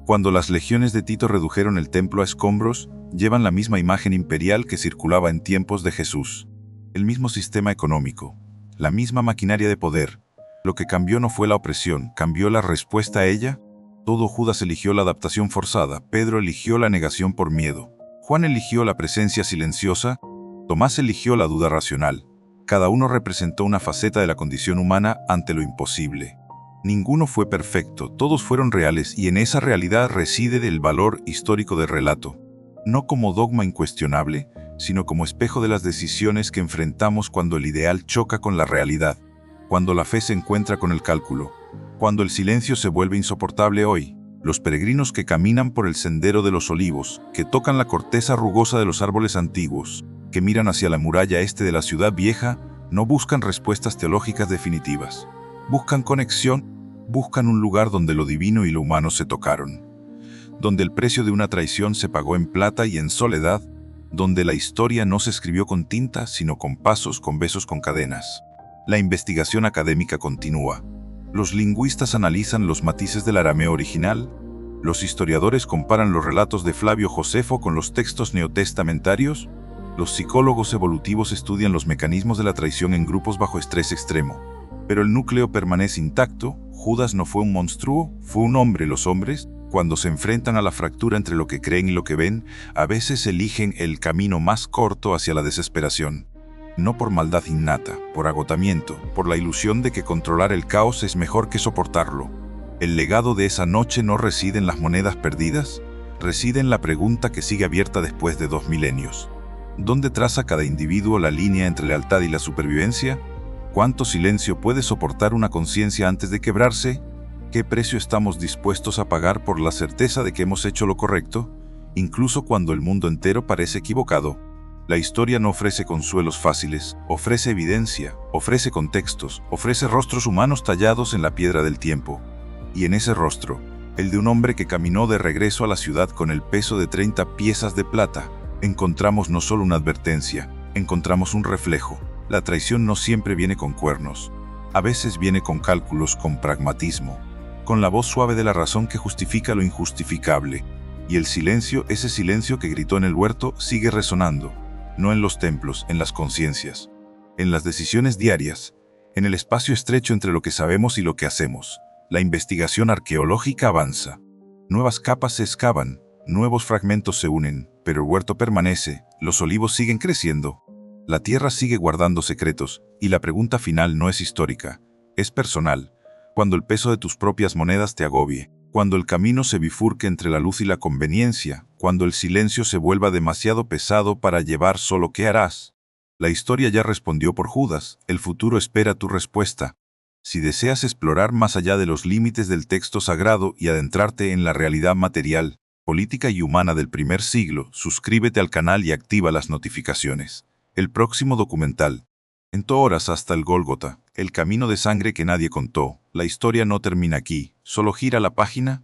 Cuando las legiones de Tito redujeron el templo a escombros, llevan la misma imagen imperial que circulaba en tiempos de Jesús. El mismo sistema económico, la misma maquinaria de poder. Lo que cambió no fue la opresión, cambió la respuesta a ella. Todo Judas eligió la adaptación forzada, Pedro eligió la negación por miedo, Juan eligió la presencia silenciosa, Tomás eligió la duda racional. Cada uno representó una faceta de la condición humana ante lo imposible. Ninguno fue perfecto, todos fueron reales y en esa realidad reside el valor histórico del relato. No como dogma incuestionable, sino como espejo de las decisiones que enfrentamos cuando el ideal choca con la realidad, cuando la fe se encuentra con el cálculo, cuando el silencio se vuelve insoportable hoy. Los peregrinos que caminan por el sendero de los olivos, que tocan la corteza rugosa de los árboles antiguos, que miran hacia la muralla este de la ciudad vieja, no buscan respuestas teológicas definitivas. Buscan conexión, buscan un lugar donde lo divino y lo humano se tocaron, donde el precio de una traición se pagó en plata y en soledad, donde la historia no se escribió con tinta, sino con pasos, con besos, con cadenas. La investigación académica continúa. Los lingüistas analizan los matices del arameo original, los historiadores comparan los relatos de Flavio Josefo con los textos neotestamentarios, los psicólogos evolutivos estudian los mecanismos de la traición en grupos bajo estrés extremo. Pero el núcleo permanece intacto. Judas no fue un monstruo, fue un hombre. Los hombres, cuando se enfrentan a la fractura entre lo que creen y lo que ven, a veces eligen el camino más corto hacia la desesperación. No por maldad innata, por agotamiento, por la ilusión de que controlar el caos es mejor que soportarlo. El legado de esa noche no reside en las monedas perdidas, reside en la pregunta que sigue abierta después de 2 milenios. ¿Dónde traza cada individuo la línea entre lealtad y la supervivencia? ¿Cuánto silencio puede soportar una conciencia antes de quebrarse? ¿Qué precio estamos dispuestos a pagar por la certeza de que hemos hecho lo correcto, incluso cuando el mundo entero parece equivocado? La historia no ofrece consuelos fáciles, ofrece evidencia, ofrece contextos, ofrece rostros humanos tallados en la piedra del tiempo. Y en ese rostro, el de un hombre que caminó de regreso a la ciudad con el peso de 30 piezas de plata, encontramos no solo una advertencia, encontramos un reflejo. La traición no siempre viene con cuernos. A veces viene con cálculos, con pragmatismo, con la voz suave de la razón que justifica lo injustificable. Y el silencio, ese silencio que gritó en el huerto, sigue resonando. No en los templos, en las conciencias, en las decisiones diarias, en el espacio estrecho entre lo que sabemos y lo que hacemos. La investigación arqueológica avanza. Nuevas capas se excavan, nuevos fragmentos se unen, pero el huerto permanece, los olivos siguen creciendo, la tierra sigue guardando secretos, y la pregunta final no es histórica, es personal. Cuando el peso de tus propias monedas te agobie, cuando el camino se bifurque entre la luz y la conveniencia, cuando el silencio se vuelva demasiado pesado para llevar solo ¿qué harás? La historia ya respondió por Judas, el futuro espera tu respuesta. Si deseas explorar más allá de los límites del texto sagrado y adentrarte en la realidad material, política y humana del primer siglo, suscríbete al canal y activa las notificaciones. El próximo documental. En horas hasta el Gólgota, el camino de sangre que nadie contó. La historia no termina aquí, solo gira la página.